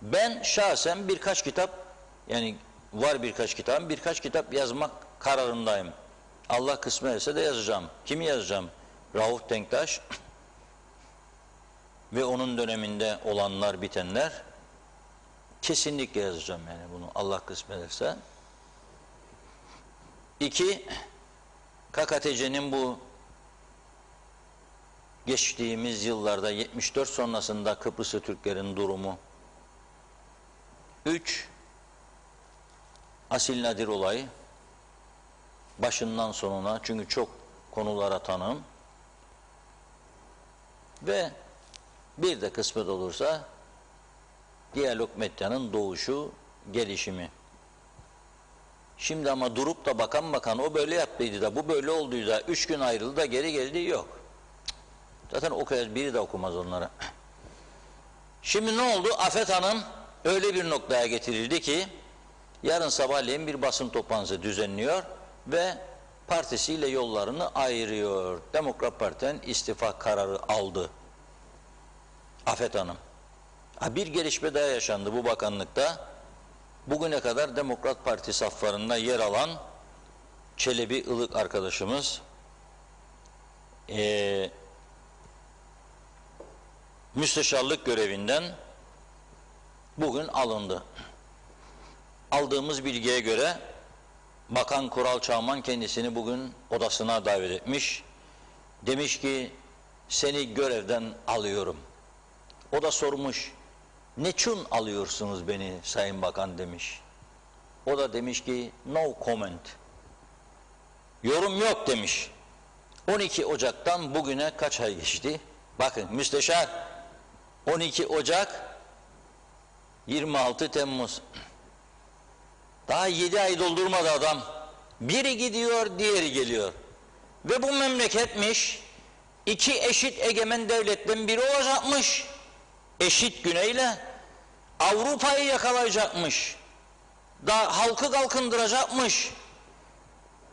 Ben şahsen birkaç kitap yani var birkaç kitap yazmak kararındayım. Allah kısmet etse de yazacağım. Kimi yazacağım? Rauf Denktaş ve onun döneminde olanlar bitenler kesinlikle yazacağım yani bunu Allah kısmet etse. 2. KKTC'nin bu geçtiğimiz yıllarda 74 sonrasında Kıbrıslı Türklerin durumu. 3. Asil Nadir olayı başından sonuna çünkü çok konulara tanığım. Ve bir de kısmet olursa Diyalog Medya'nın doğuşu, gelişimi. Şimdi ama durup da bakan o böyle yaptıydı da bu böyle olduydu da 3 gün ayrıldı da geri geldi yok. Zaten okuyacak biri de okumaz onlara. Şimdi ne oldu? Afet Hanım öyle bir noktaya getirildi ki yarın sabahleyin bir basın toplantısı düzenliyor ve partisiyle yollarını ayırıyor. Demokrat Parti'den istifa kararı aldı Afet Hanım. Bir gelişme daha yaşandı bu bakanlıkta. Bugüne kadar Demokrat Parti saflarında yer alan Çelebi Ilık arkadaşımız müsteşarlık görevinden bugün alındı. Aldığımız bilgiye göre Bakan Kural Çağman kendisini bugün odasına davet etmiş. Demiş ki seni görevden alıyorum. O da sormuş, "Neçün alıyorsunuz beni Sayın Bakan?" demiş. O da demiş ki no comment. Yorum yok demiş. 12 Ocak'tan bugüne kaç ay geçti? Bakın müsteşar 12 Ocak 26 Temmuz. Daha 7 ay doldurmadı adam. Biri gidiyor, diğeri geliyor. Ve bu memleketmiş, iki eşit egemen devletten biri olacakmış. Eşit güneyle Avrupa'yı yakalayacakmış. Da halkı kalkındıracakmış.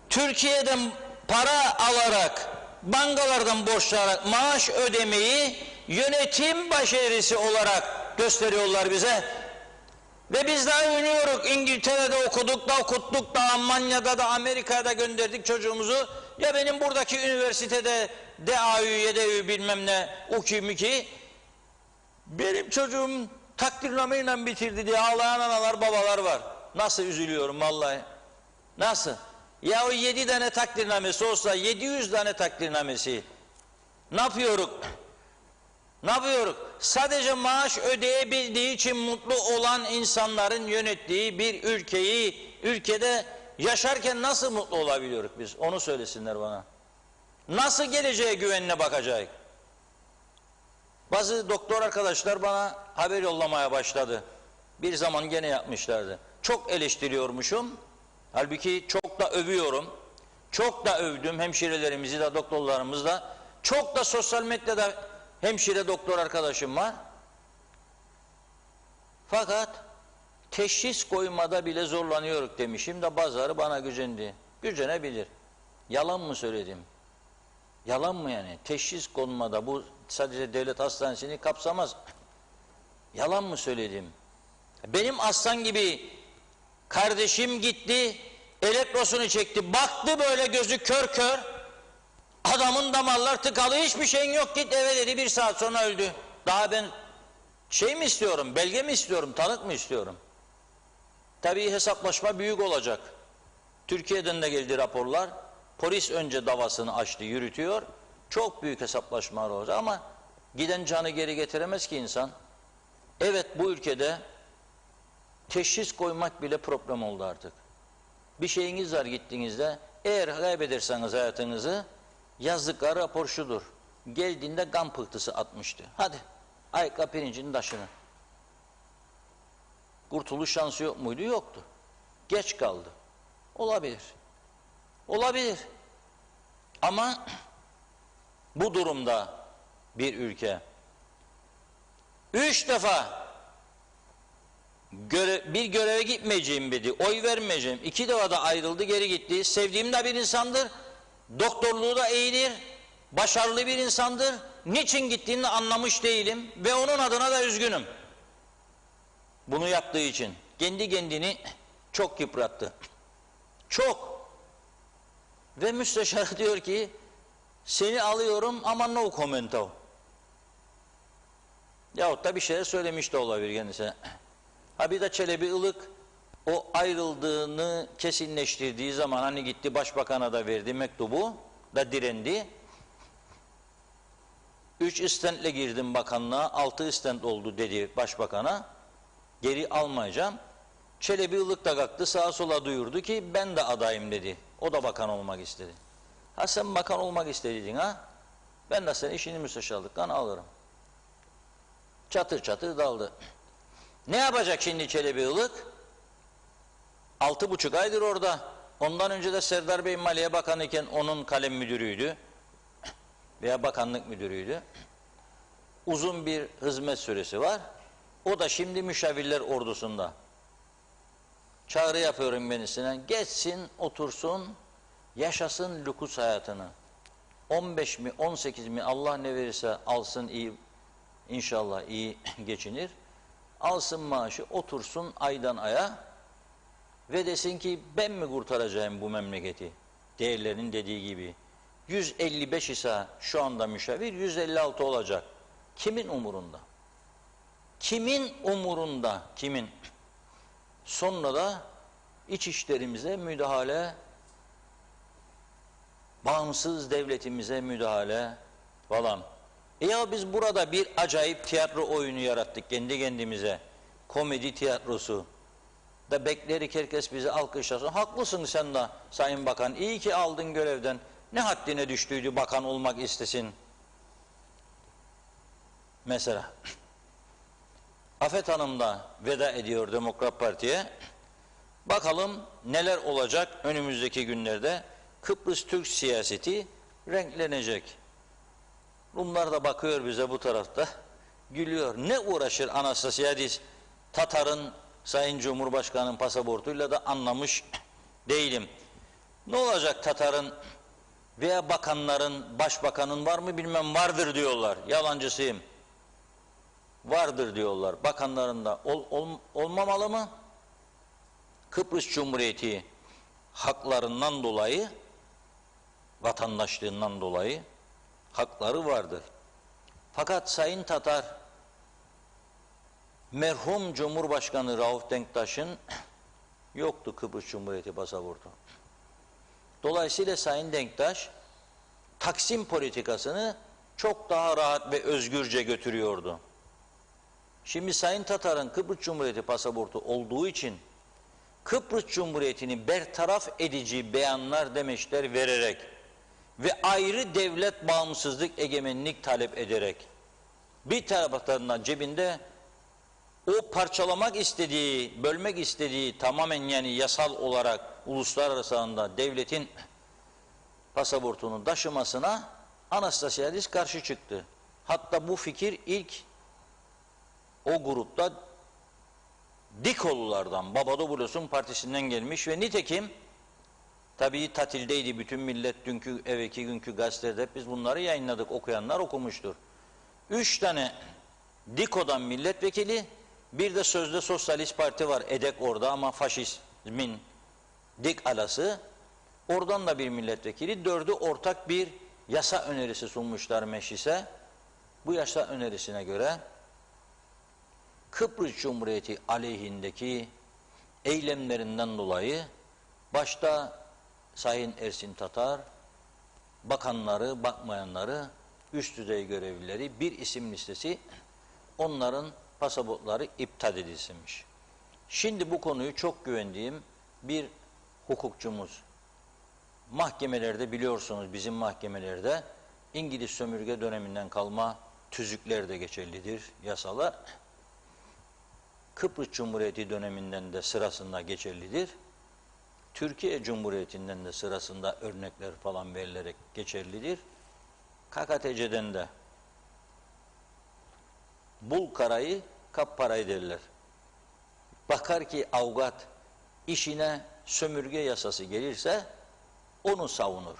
Türkiye'den para alarak, bankalardan borçlanarak maaş ödemeyi yönetim başarısı olarak gösteriyorlar bize. Ve biz de övünüyoruz. İngiltere'de okuduk da okuttuk da Almanya'da da Amerika'da gönderdik çocuğumuzu. Ya benim buradaki üniversitede DAÜ, YDÜ bilmem ne UKİ, benim çocuğum takdirnameyle bitirdi diye ağlayan analar babalar var. Nasıl üzülüyorum vallahi. Nasıl? Ya o 7 tane takdirnamesi olsa 700 tane takdirnamesi. Ne yapıyoruz? Ne yapıyoruz? Sadece maaş ödeyebildiği için mutlu olan insanların yönettiği bir ülkede yaşarken nasıl mutlu olabiliyoruz biz? Onu söylesinler bana. Nasıl geleceğe güvenine bakacak? Bazı doktor arkadaşlar bana haber yollamaya başladı. Bir zaman gene yapmışlardı. Çok eleştiriyormuşum. Halbuki çok da övüyorum. Çok da övdüm hemşirelerimizi de doktorlarımızı da. Çok da sosyal medyada hemşire doktor arkadaşım var. Fakat teşhis koymada bile zorlanıyoruz demişim de bazıları bana gücendi. Gücenebilir. Yalan mı söyledim? Yalan mı yani? Teşhis konmada bu sadece devlet hastanesini kapsamaz. Yalan mı söyledim? Benim aslan gibi kardeşim gitti, elektrosunu çekti, baktı böyle gözü kör kör, adamın damarlar tıkalı, hiçbir şeyin yok, git eve dedi, 1 saat sonra öldü. Daha ben şey mi istiyorum, belge mi istiyorum, tanık mı istiyorum? Tabii hesaplaşma büyük olacak. Türkiye'den de geldi raporlar, polis önce davasını açtı, yürütüyor, çok büyük hesaplaşmalar olacak ama giden canı geri getiremez ki insan. Evet, bu ülkede teşhis koymak bile problem oldu artık. Bir şeyiniz var gittiğinizde, eğer kaybederseniz hayatınızı, yazdıkları rapor şudur: geldiğinde gam pıhtısı atmıştı. Hadi, ayıkla pirincinin taşını. Kurtuluş şansı yok muydu? Yoktu. Geç kaldı. Olabilir. Olabilir. Ama bu durumda bir ülke 3 defa bir göreve gitmeyeceğim dedi, oy vermeyeceğim. 2 defa da ayrıldı, geri gitti. Sevdiğim de bir insandır. Doktorluğu da iyidir. Başarılı bir insandır. Niçin gittiğini anlamış değilim ve onun adına da üzgünüm. Bunu yaptığı için. Kendi kendini çok yıprattı. Çok. Ve müsteşar diyor ki seni alıyorum ama no commento. Yahut da bir şeyler söylemiş de olabilir kendisine. Ha bir de Çelebi Ilık o ayrıldığını kesinleştirdiği zaman hani gitti başbakana da verdi mektubu da direndi. 3 istentle girdim bakanlığa, 6 istent oldu dedi başbakana. Geri almayacağım. Çelebi Ilık da kalktı sağa sola duyurdu ki ben de adayım dedi. O da bakan olmak istedi. Ha sen bakan olmak istedin ha? Ben de senin işini müsteşarlıktan alırım. Çatır çatır daldı. Ne yapacak şimdi Çelebi Ilık? 6,5 aydır orada. Ondan önce de Serdar Bey Maliye Bakanı iken onun kalem müdürüydü. Veya bakanlık müdürüydü. Uzun bir hizmet süresi var. O da şimdi müşavirler ordusunda. Çağrı yapıyorum kendisine. Geçsin, otursun, yaşasın lüks hayatını. 15 mi, 18 mi Allah ne verirse alsın, iyi, inşallah iyi geçinir. Alsın maaşı, otursun aydan aya ve desin ki ben mi kurtaracağım bu memleketi? Değerlerinin dediği gibi. 155 ise şu anda müşavir 156 olacak. Kimin umurunda? Kimin umurunda? Kimin? Sonra da iç işlerimize müdahale, bağımsız devletimize müdahale falan. Ya biz burada bir acayip tiyatro oyunu yarattık kendi kendimize. Komedi tiyatrosu. Da beklerik herkes bizi alkışlasın. Haklısın sen de Sayın Bakan. İyi ki aldın görevden. Ne haddine düştüydü bakan olmak istesin. Mesela. Afet Hanım da veda ediyor Demokrat Parti'ye. Bakalım neler olacak önümüzdeki günlerde. Kıbrıs Türk siyaseti renklenecek. Rumlar da bakıyor bize bu tarafta. Gülüyor. Ne uğraşır Anastasiadis Tatar'ın Sayın Cumhurbaşkanı'nın pasaportuyla da anlamış değilim. Ne olacak Tatar'ın veya bakanların, başbakanın var mı bilmem, vardır diyorlar. Yalancısıyım. Vardır diyorlar. Bakanların da olmamalı mı? Kıbrıs Cumhuriyeti haklarından dolayı, vatandaşlığından dolayı hakları vardır. Fakat Sayın Tatar, merhum Cumhurbaşkanı Rauf Denktaş'ın yoktu Kıbrıs Cumhuriyeti pasaportu. Dolayısıyla Sayın Denktaş Taksim politikasını çok daha rahat ve özgürce götürüyordu. Şimdi Sayın Tatar'ın Kıbrıs Cumhuriyeti pasaportu olduğu için Kıbrıs Cumhuriyeti'ni bertaraf edici beyanlar, demeçler vererek ve ayrı devlet bağımsızlık, egemenlik talep ederek bir taraftan cebinde o parçalamak istediği, bölmek istediği tamamen yani yasal olarak uluslararası alanda devletin pasaportunu taşımasına Anastasiadis karşı çıktı. Hatta bu fikir ilk o grupta Dikolulardan, Babadopulos'un partisinden gelmiş ve nitekim tabii tatildeydi bütün millet, dünkü evvelki günkü gazetelerde hep biz bunları yayınladık, okuyanlar okumuştur. 3 tane Diko'dan milletvekili, bir de sözde Sosyalist Parti var, EDEK orada ama faşizmin dik alası, oradan da bir milletvekili, 4'ü ortak bir yasa önerisi sunmuşlar meclise. Bu yasa önerisine göre Kıbrıs Cumhuriyeti aleyhindeki eylemlerinden dolayı başta Sayın Ersin Tatar, bakanları, bakmayanları, üst düzey görevlileri bir isim listesi, onların pasaportları iptal edilmiş. Şimdi bu konuyu çok güvendiğim bir hukukçumuz, mahkemelerde biliyorsunuz bizim mahkemelerde İngiliz sömürge döneminden kalma tüzükler de geçerlidir, yasalar. Kıbrıs Cumhuriyeti döneminden de sırasında geçerlidir. Türkiye Cumhuriyeti'nden de sırasında örnekler falan verilerek geçerlidir. KKTC'den de bul karayı, kap parayı derler. Bakar ki avukat işine sömürge yasası gelirse onu savunur.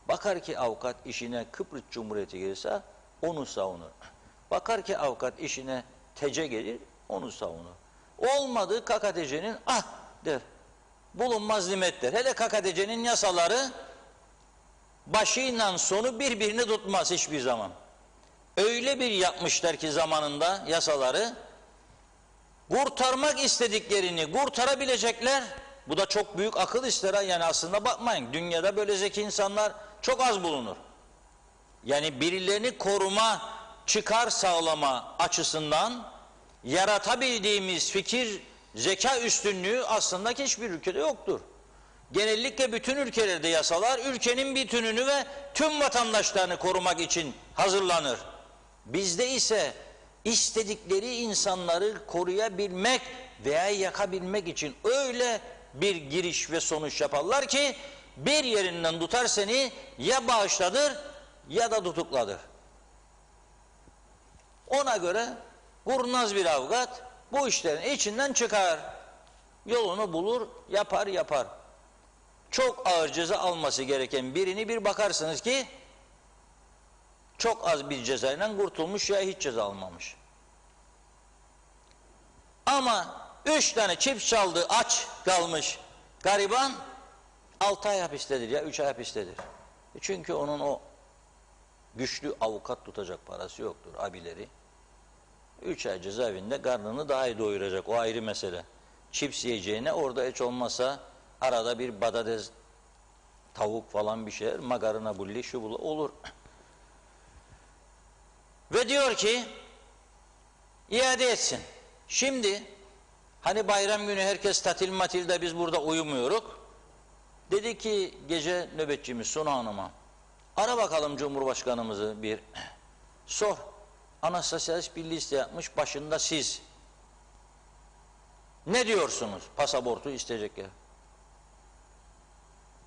Bakar ki avukat işine Kıbrıs Cumhuriyeti gelirse onu savunur. Bakar ki avukat işine TC gelir, onu savunur. Olmadı KKTC'nin der. Bulunmaz nimet der. Hele KKTC'nin yasaları başıyla sonu birbirini tutmaz hiçbir zaman. Öyle bir yapmışlar ki zamanında yasaları, kurtarmak istediklerini kurtarabilecekler. Bu da çok büyük akıl ister ha. Yani aslında bakmayın, dünyada böyle zeki insanlar çok az bulunur. Yani birilerini koruma, çıkar sağlama açısından yaratabildiğimiz fikir, zeka üstünlüğü aslında hiçbir ülkede yoktur. Genellikle bütün ülkelerde yasalar ülkenin bütününü ve tüm vatandaşlarını korumak için hazırlanır. Bizde ise istedikleri insanları koruyabilmek veya yakabilmek için öyle bir giriş ve sonuç yaparlar ki bir yerinden tutar seni, ya bağışladır ya da tutukladır. Ona göre kurnaz bir avukat bu işlerin içinden çıkar. Yolunu bulur, yapar. Çok ağır ceza alması gereken birini bir bakarsınız ki çok az bir cezayla kurtulmuş ya hiç ceza almamış. Ama 3 tane çift çaldı, aç kalmış gariban 6 ay hapistedir ya 3 ay hapistedir. Çünkü onun o güçlü avukat tutacak parası yoktur abileri. 3 ay cezaevinde karnını daha iyi doyuracak, o ayrı mesele. Çips yiyeceğine orada hiç olmasa arada bir patates, tavuk falan bir şeyler, makarna bulli şu bulu olur. Ve diyor ki iade etsin. Şimdi hani bayram günü herkes tatil matilde biz burada uyumuyoruz. Dedi ki gece nöbetçimiz Suna Hanım'a, ara bakalım Cumhurbaşkanımızı bir sor. Anastasiadis bir liste yapmış, başında siz. Ne diyorsunuz? Pasaportu isteyecek ya.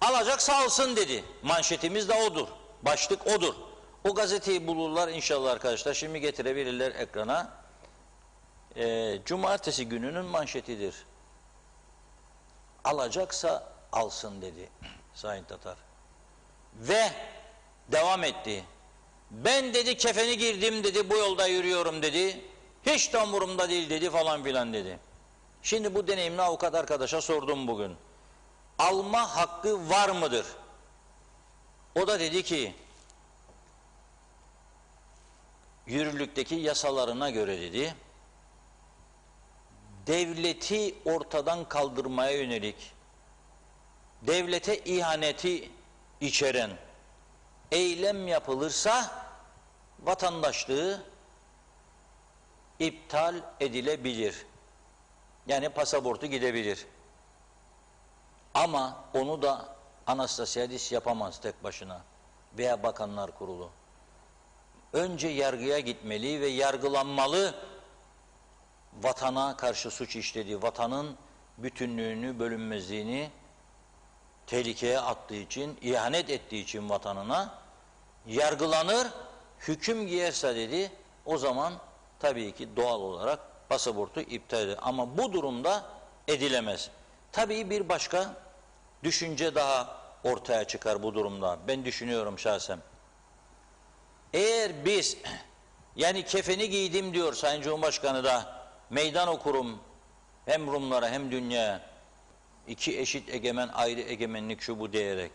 Alacak sağ olsun dedi. Manşetimiz de odur. Başlık odur. O gazeteyi bulurlar inşallah arkadaşlar. Şimdi getirebilirler ekrana. Cumartesi gününün manşetidir. Alacaksa alsın dedi Sayın Tatar. Ve devam etti. Ben dedi kefeni girdim dedi, bu yolda yürüyorum dedi. Hiç de umurumda değil dedi falan filan dedi. Şimdi bu deneyimli avukat arkadaşa sordum bugün. Alma hakkı var mıdır? O da dedi ki yürürlükteki yasalarına göre dedi, devleti ortadan kaldırmaya yönelik, devlete ihaneti içeren eylem yapılırsa vatandaşlığı iptal edilebilir. Yani pasaportu gidebilir. Ama onu da Anastasiadis yapamaz tek başına veya Bakanlar Kurulu. Önce yargıya gitmeli ve yargılanmalı. Vatana karşı suç işlediği, vatanın bütünlüğünü, bölünmezliğini tehlikeye attığı için, ihanet ettiği için vatanına yargılanır, hüküm giyerse dedi, o zaman tabii ki doğal olarak pasaportu iptal eder. Ama bu durumda edilemez. Tabii bir başka düşünce daha ortaya çıkar bu durumda. Ben düşünüyorum şahsen. Eğer biz yani kefeni giydim diyor Sayın Cumhurbaşkanı da meydan okurum hem Rumlara hem dünyaya, iki eşit egemen, ayrı egemenlik şu bu diyerek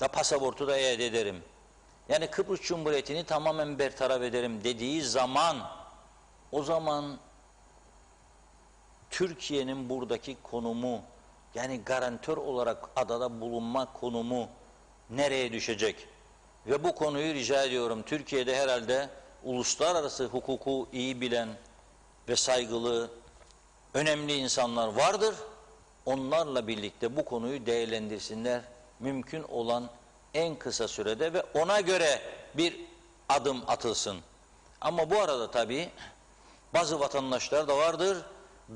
da pasaportu da iade ederim. Yani Kıbrıs Cumhuriyeti'ni tamamen bertaraf ederim dediği zaman, o zaman Türkiye'nin buradaki konumu, yani garantör olarak adada bulunma konumu nereye düşecek? Ve bu konuyu rica ediyorum. Türkiye'de herhalde uluslararası hukuku iyi bilen ve saygılı, önemli insanlar vardır. Onlarla birlikte bu konuyu değerlendirsinler. Mümkün olan en kısa sürede ve ona göre bir adım atılsın. Ama bu arada tabii bazı vatandaşlar da vardır.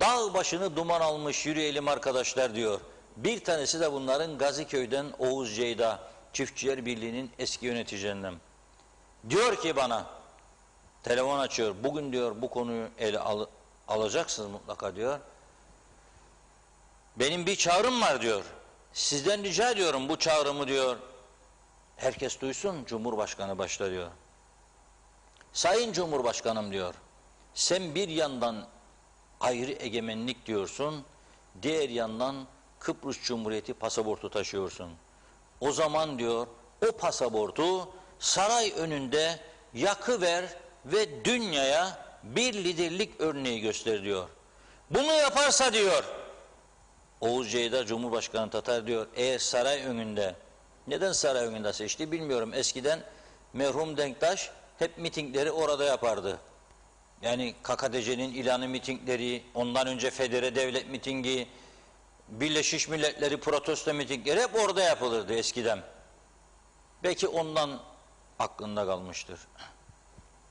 Dağ başını duman almış yürüyelim arkadaşlar diyor. Bir tanesi de bunların Gaziköy'den Oğuz Ceyda, Çiftçiler Birliği'nin eski yöneticilerinden. Diyor ki bana, telefon açıyor, bugün diyor bu konuyu ele alacaksınız mutlaka diyor. Benim bir çağrım var diyor. Sizden rica ediyorum bu çağrımı diyor. Herkes duysun, Cumhurbaşkanı başta diyor. Sayın Cumhurbaşkanım diyor, sen bir yandan ayrı egemenlik diyorsun, diğer yandan Kıbrıs Cumhuriyeti pasaportu taşıyorsun. O zaman diyor, o pasaportu saray önünde yakıver ve dünyaya bir liderlik örneği göster diyor. Bunu yaparsa diyor, Oğuz Ceyda Cumhurbaşkanı Tatar diyor, eğer saray önünde, neden saray önünde seçti bilmiyorum. Eskiden merhum Denktaş hep mitingleri orada yapardı. Yani KKTC'nin ilanı mitingleri, ondan önce Federe Devlet mitingi, Birleşmiş Milletleri protesto mitingleri hep orada yapılırdı eskiden. Belki ondan aklında kalmıştır.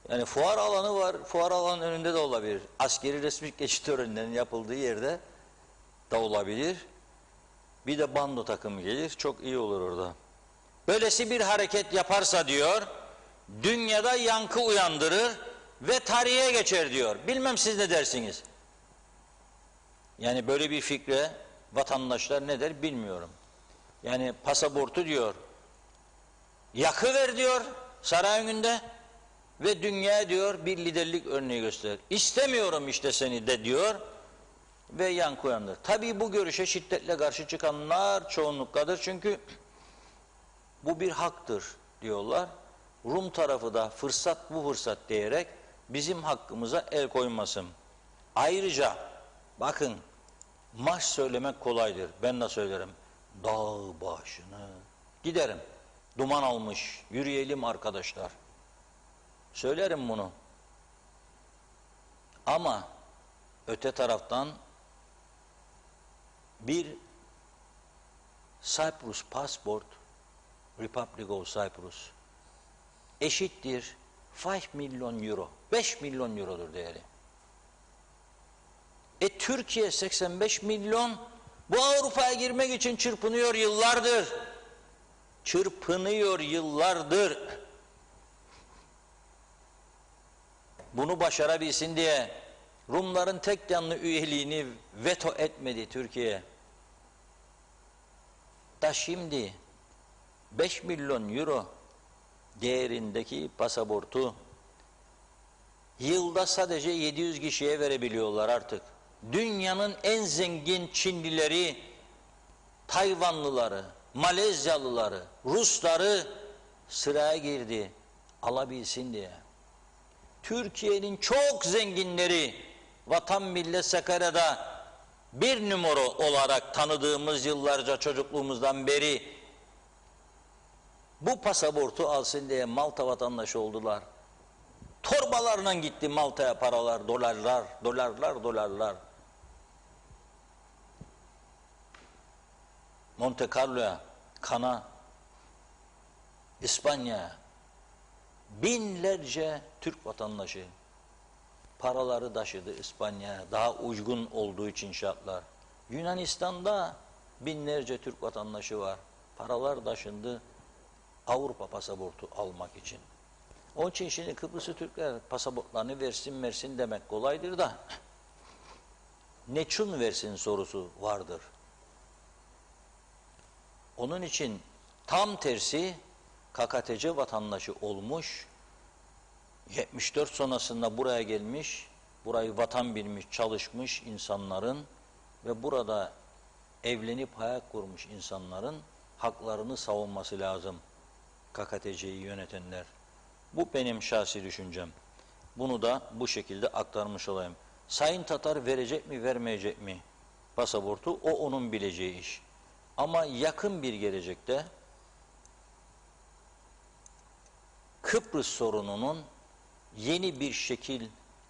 Yani fuar alanı var, fuar alanının önünde de olabilir. Askeri resmi geçit törenlerinin yapıldığı yerde da olabilir. Bir de bando takımı gelir, çok iyi olur orada. Böylesi bir hareket yaparsa diyor, dünyada yankı uyandırır ve tarihe geçer diyor. Bilmem siz ne dersiniz? Yani böyle bir fikre vatandaşlar ne der bilmiyorum. Yani pasaportu diyor, yakıver diyor saray önünde ve dünyaya diyor bir liderlik örneği göster. İstemiyorum işte seni de diyor ve yankı uyandırır. Tabii bu görüşe şiddetle karşı çıkanlar çoğunluktadır. Çünkü Bu bir haktır diyorlar. Rum tarafı da fırsat bu fırsat diyerek bizim hakkımıza el koymasın. Ayrıca bakın, marş söylemek kolaydır. Ben de söylerim. Dağ başına giderim. Duman almış, yürüyelim arkadaşlar. Söylerim bunu. Ama öte taraftan bir Cyprus passport, Republic of Cyprus eşittir 5 milyon euro. 5 milyon eurodur değeri. Türkiye 85 milyon, bu Avrupa'ya girmek için çırpınıyor yıllardır. Çırpınıyor yıllardır. Bunu başarabilsin diye Rumların tek yanlı üyeliğini veto etmedi Türkiye. Da şimdi 5 milyon euro değerindeki pasaportu yılda sadece 700 kişiye verebiliyorlar artık. Dünyanın en zengin Çinlileri, Tayvanlıları, Malezyalıları, Rusları sıraya girdi alabilsin diye. Türkiye'nin çok zenginleri Vatan Millet Sakarya'da bir numara olarak tanıdığımız yıllarca çocukluğumuzdan beri bu pasaportu alsın diye Malta vatandaşı oldular. Torbalarla gitti Malta'ya paralar, dolarlar, dolarlar, dolarlar. Monte Carlo'ya, Kana, İspanya'ya binlerce Türk vatandaşı paraları taşıdı İspanya'ya, daha uygun olduğu için şartlar. Yunanistan'da binlerce Türk vatandaşı var. Paralar taşındı Avrupa pasaportu almak için. Onun için şimdi Kıbrıslı Türkler pasaportlarını versin demek kolaydır da neçün versin sorusu vardır. Onun için tam tersi KKTC vatandaşı olmuş, 74 sonrasında buraya gelmiş, burayı vatan bilmiş, çalışmış insanların ve burada evlenip hayat kurmuş insanların haklarını savunması lazım KKTC'yi yönetenler. Bu benim şahsi düşüncem. Bunu da bu şekilde aktarmış olayım. Sayın Tatar verecek mi vermeyecek mi pasaportu, o onun bileceği iş. Ama yakın bir gelecekte Kıbrıs sorununun yeni bir şekil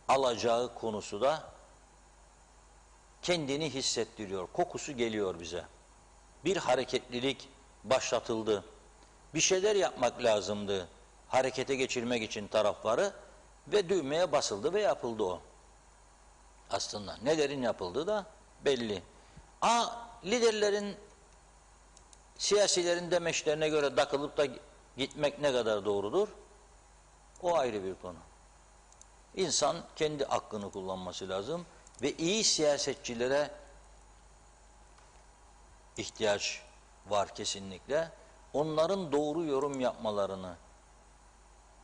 alacağı konusu da kendini hissettiriyor. Kokusu geliyor bize. Bir hareketlilik başlatıldı. Bir şeyler yapmak lazımdı harekete geçirmek için tarafları ve düğmeye basıldı ve yapıldı o. Aslında nelerin yapıldığı da belli. Liderlerin, siyasilerin demeçlerine göre takılıp da gitmek ne kadar doğrudur? O ayrı bir konu. İnsan kendi aklını kullanması lazım ve iyi siyasetçilere ihtiyaç var kesinlikle. Onların doğru yorum yapmalarını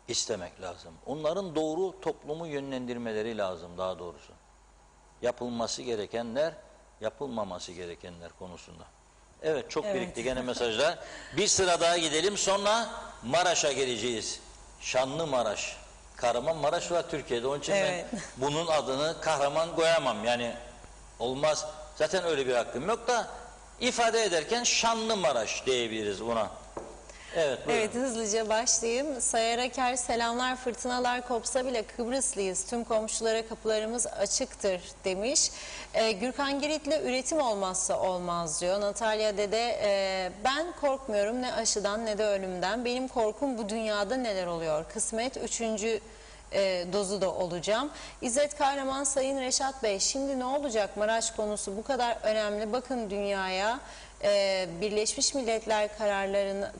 istemek lazım. Onların doğru toplumu yönlendirmeleri lazım daha doğrusu. Yapılması gerekenler, yapılmaması gerekenler konusunda. Evet, çok birikti gene mesajlar. Bir sıra daha gidelim, sonra Maraş'a geleceğiz. Şanlımaraş. Kahramanmaraş var Türkiye'de, onun için ben bunun adını kahraman koyamam. Yani olmaz. Zaten öyle bir hakkım yok da ifade ederken Şanlımaraş diyebiliriz buna. Evet, evet, hızlıca başlayayım. Sayaraker selamlar, fırtınalar kopsa bile Kıbrıslıyız. Tüm komşulara kapılarımız açıktır demiş. Gürkan Girit'le üretim olmazsa olmaz diyor. Natalya Dede, ben korkmuyorum ne aşıdan ne de ölümden. Benim korkum bu dünyada neler oluyor. Kısmet 3. dozu da olacağım. İzzet Kahraman, Sayın Reşat Bey, şimdi ne olacak? Maraş konusu bu kadar önemli. Bakın dünyaya Birleşmiş Milletler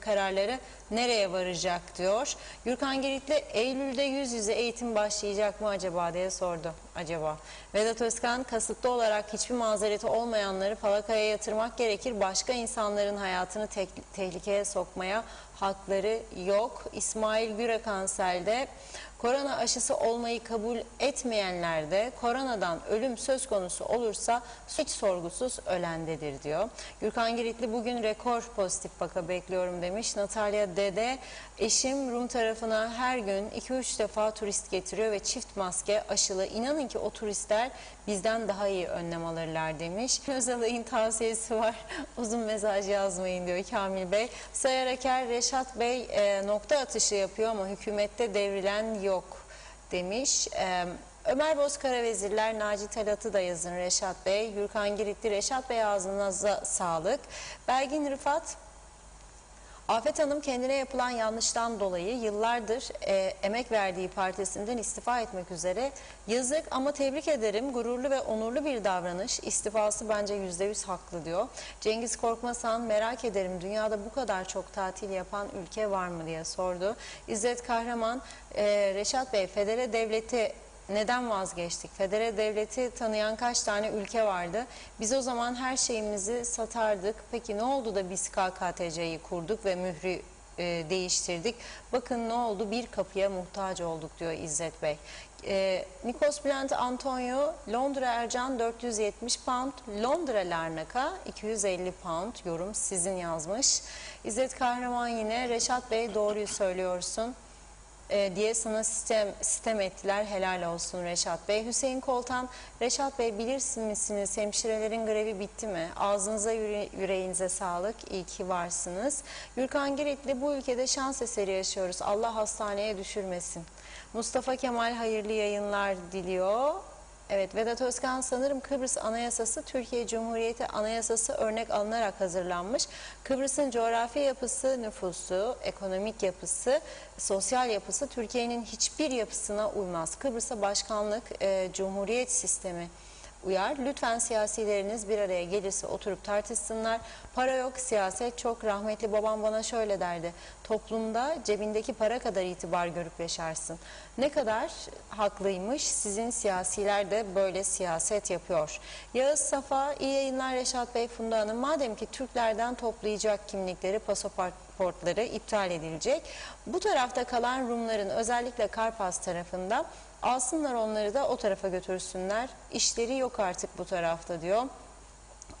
kararları nereye varacak diyor. Gürkan Girit'le Eylül'de yüz yüze eğitim başlayacak mı acaba diye sordu. Acaba. Vedat Özkan, kasıtlı olarak hiçbir mazereti olmayanları falakaya yatırmak gerekir. Başka insanların hayatını tehlikeye sokmaya hakları yok. İsmail Gürekansel'de Korona aşısı olmayı kabul etmeyenler de koronadan ölüm söz konusu olursa hiç sorgusuz ölendedir diyor. Gürkan Giritli bugün rekor pozitif vaka bekliyorum demiş. Natalya Dede, eşim Rum tarafına her gün 2-3 defa turist getiriyor ve çift maske aşılı. İnanın ki o turistler bizden daha iyi önlem alırlar demiş. Özalay'ın tavsiyesi var. Uzun mesaj yazmayın diyor Kamil Bey. Sayar Aker, Reşat Bey nokta atışı yapıyor ama hükümette devrilen yok demiş. Ömer Bozkara vezirler, Naci Talat'ı da yazın Reşat Bey. Gürkan Giritli, Reşat Bey ağzınıza sağlık. Belgin Rıfat, Afet Hanım kendine yapılan yanlıştan dolayı yıllardır emek verdiği partisinden istifa etmek üzere. Yazık ama tebrik ederim. Gururlu ve onurlu bir davranış. İstifası bence %100 haklı diyor. Cengiz Korkmazhan, merak ederim dünyada bu kadar çok tatil yapan ülke var mı diye sordu. İzzet Kahraman, Reşat Bey, federe devleti neden vazgeçtik? Federe devleti tanıyan kaç tane ülke vardı? Biz o zaman her şeyimizi satardık. Peki ne oldu da biz KKTC'yi kurduk ve mührü değiştirdik? Bakın ne oldu? Bir kapıya muhtaç olduk diyor İzzet Bey. Nikos Bülent Antonio, Londra Ercan 470 pound, Londra Larnaka 250 pound, yorum sizin yazmış. İzzet Kahraman yine, Reşat Bey doğruyu söylüyorsun diye sana sitem ettiler. Helal olsun Reşat Bey. Hüseyin Koltan, Reşat Bey bilirsin misiniz hemşirelerin grevi bitti mi? Ağzınıza yüreğinize sağlık. İyi ki varsınız. Gürkan Giritli, bu ülkede şans eseri yaşıyoruz. Allah hastaneye düşürmesin. Mustafa Kemal hayırlı yayınlar diliyor. Evet, Vedat Özkan, sanırım Kıbrıs Anayasası Türkiye Cumhuriyeti Anayasası örnek alınarak hazırlanmış. Kıbrıs'ın coğrafi yapısı, nüfusu, ekonomik yapısı, sosyal yapısı Türkiye'nin hiçbir yapısına uymaz. Kıbrıs'a başkanlık, cumhuriyet sistemi uyar. Lütfen siyasileriniz bir araya gelirse oturup tartışsınlar. Para yok, siyaset çok. Rahmetli babam bana şöyle derdi. Toplumda cebindeki para kadar itibar görüp yaşarsın. Ne kadar haklıymış. Sizin siyasiler de böyle siyaset yapıyor. Yağız Safa, iyi yayınlar Reşat Bey, Funda Hanım. Madem ki Türklerden toplayacak kimlikleri, pasaportları iptal edilecek. Bu tarafta kalan Rumların, özellikle Karpas tarafında, alsınlar onları da o tarafa götürsünler. İşleri yok artık bu tarafta diyor.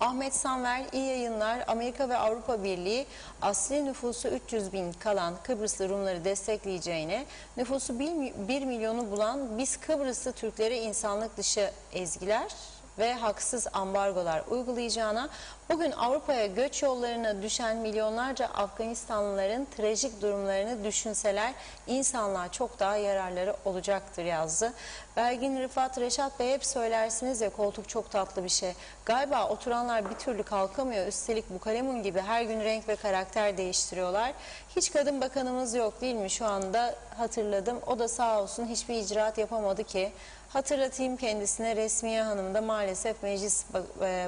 Ahmet Sanver, iyi yayınlar. Amerika ve Avrupa Birliği asli nüfusu 300 bin kalan Kıbrıslı Rumları destekleyeceğine, nüfusu 1 milyonu bulan biz Kıbrıslı Türklere insanlık dışı ezgiler ve haksız ambargolar uygulayacağına, bugün Avrupa'ya göç yollarına düşen milyonlarca Afganistanlıların trajik durumlarını düşünseler insanlığa çok daha yararları olacaktır yazdı. Belgin Rıfat, Reşat Bey hep söylersiniz ya koltuk çok tatlı bir şey. Galiba oturanlar bir türlü kalkamıyor. Üstelik bu kalemun gibi her gün renk ve karakter değiştiriyorlar. Hiç kadın bakanımız yok değil mi? Şu anda hatırladım. O da sağ olsun hiçbir icraat yapamadı ki. Hatırlatayım kendisine, Resmiye Hanım da maalesef meclis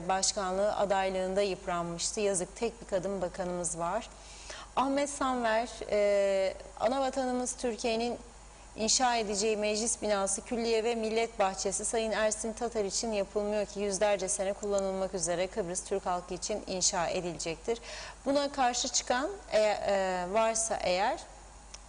başkanlığı adaylığında yıpranmıştı. Yazık, tek bir kadın bakanımız var. Ahmet Sanver, ana vatanımız Türkiye'nin inşa edeceği meclis binası, külliye ve millet bahçesi Sayın Ersin Tatar için yapılmıyor ki yüzlerce sene kullanılmak üzere Kıbrıs Türk halkı için inşa edilecektir. Buna karşı çıkan varsa eğer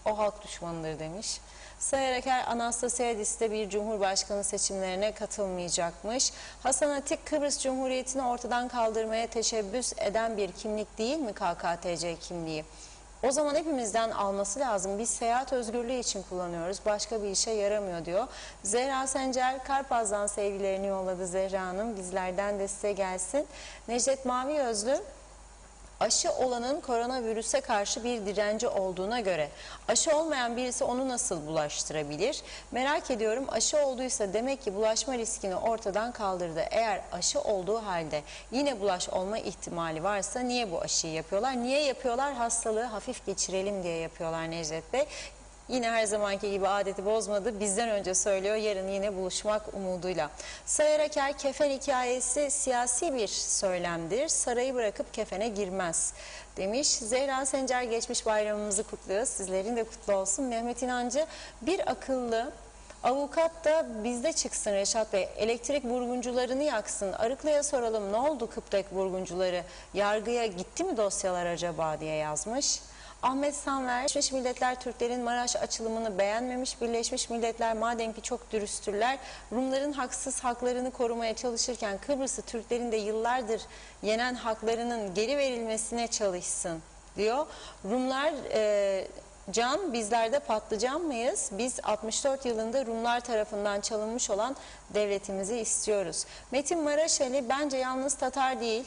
o halk düşmanıdır demiş. Sayar Aker, Anastasiadis de bir cumhurbaşkanı seçimlerine katılmayacakmış. Hasan Atik, Kıbrıs Cumhuriyeti'ni ortadan kaldırmaya teşebbüs eden bir kimlik değil mi KKTC kimliği? O zaman hepimizden alması lazım. Biz seyahat özgürlüğü için kullanıyoruz. Başka bir işe yaramıyor diyor. Zehra Sencer, Karpaz'dan sevgilerini yolladı Zehra Hanım. Bizlerden de size gelsin. Necdet Mavi Özlü, aşı olanın koronavirüse karşı bir direnci olduğuna göre aşı olmayan birisi onu nasıl bulaştırabilir? Merak ediyorum, aşı olduysa demek ki bulaşma riskini ortadan kaldırdı. Eğer aşı olduğu halde yine bulaş olma ihtimali varsa niye bu aşıyı yapıyorlar? Niye yapıyorlar? Hastalığı hafif geçirelim diye yapıyorlar Necdet Bey. Yine her zamanki gibi adeti bozmadı. Bizden önce söylüyor, yarın yine buluşmak umuduyla. Sayar Aker, kefen hikayesi siyasi bir söylemdir. Sarayı bırakıp kefene girmez demiş. Zehra Sencer, geçmiş bayramımızı kutluyor. Sizlerin de kutlu olsun. Mehmet İnancı, bir akıllı avukat da bizde çıksın Reşat Bey. Elektrik vurguncularını yaksın. Arıklı'ya soralım, ne oldu Kıptek vurguncuları? Yargıya gitti mi dosyalar acaba diye yazmış. Ahmet Sanver, Birleşmiş Milletler Türklerin Maraş açılımını beğenmemiş. Birleşmiş Milletler madem ki çok dürüsttürler, Rumların haksız haklarını korumaya çalışırken Kıbrıs'ı Türklerin de yıllardır yenen haklarının geri verilmesine çalışsın diyor. Rumlar can, bizler de patlıcan mıyız? Biz 64 yılında Rumlar tarafından çalınmış olan devletimizi istiyoruz. Metin Maraşeli bence yalnız Tatar değil,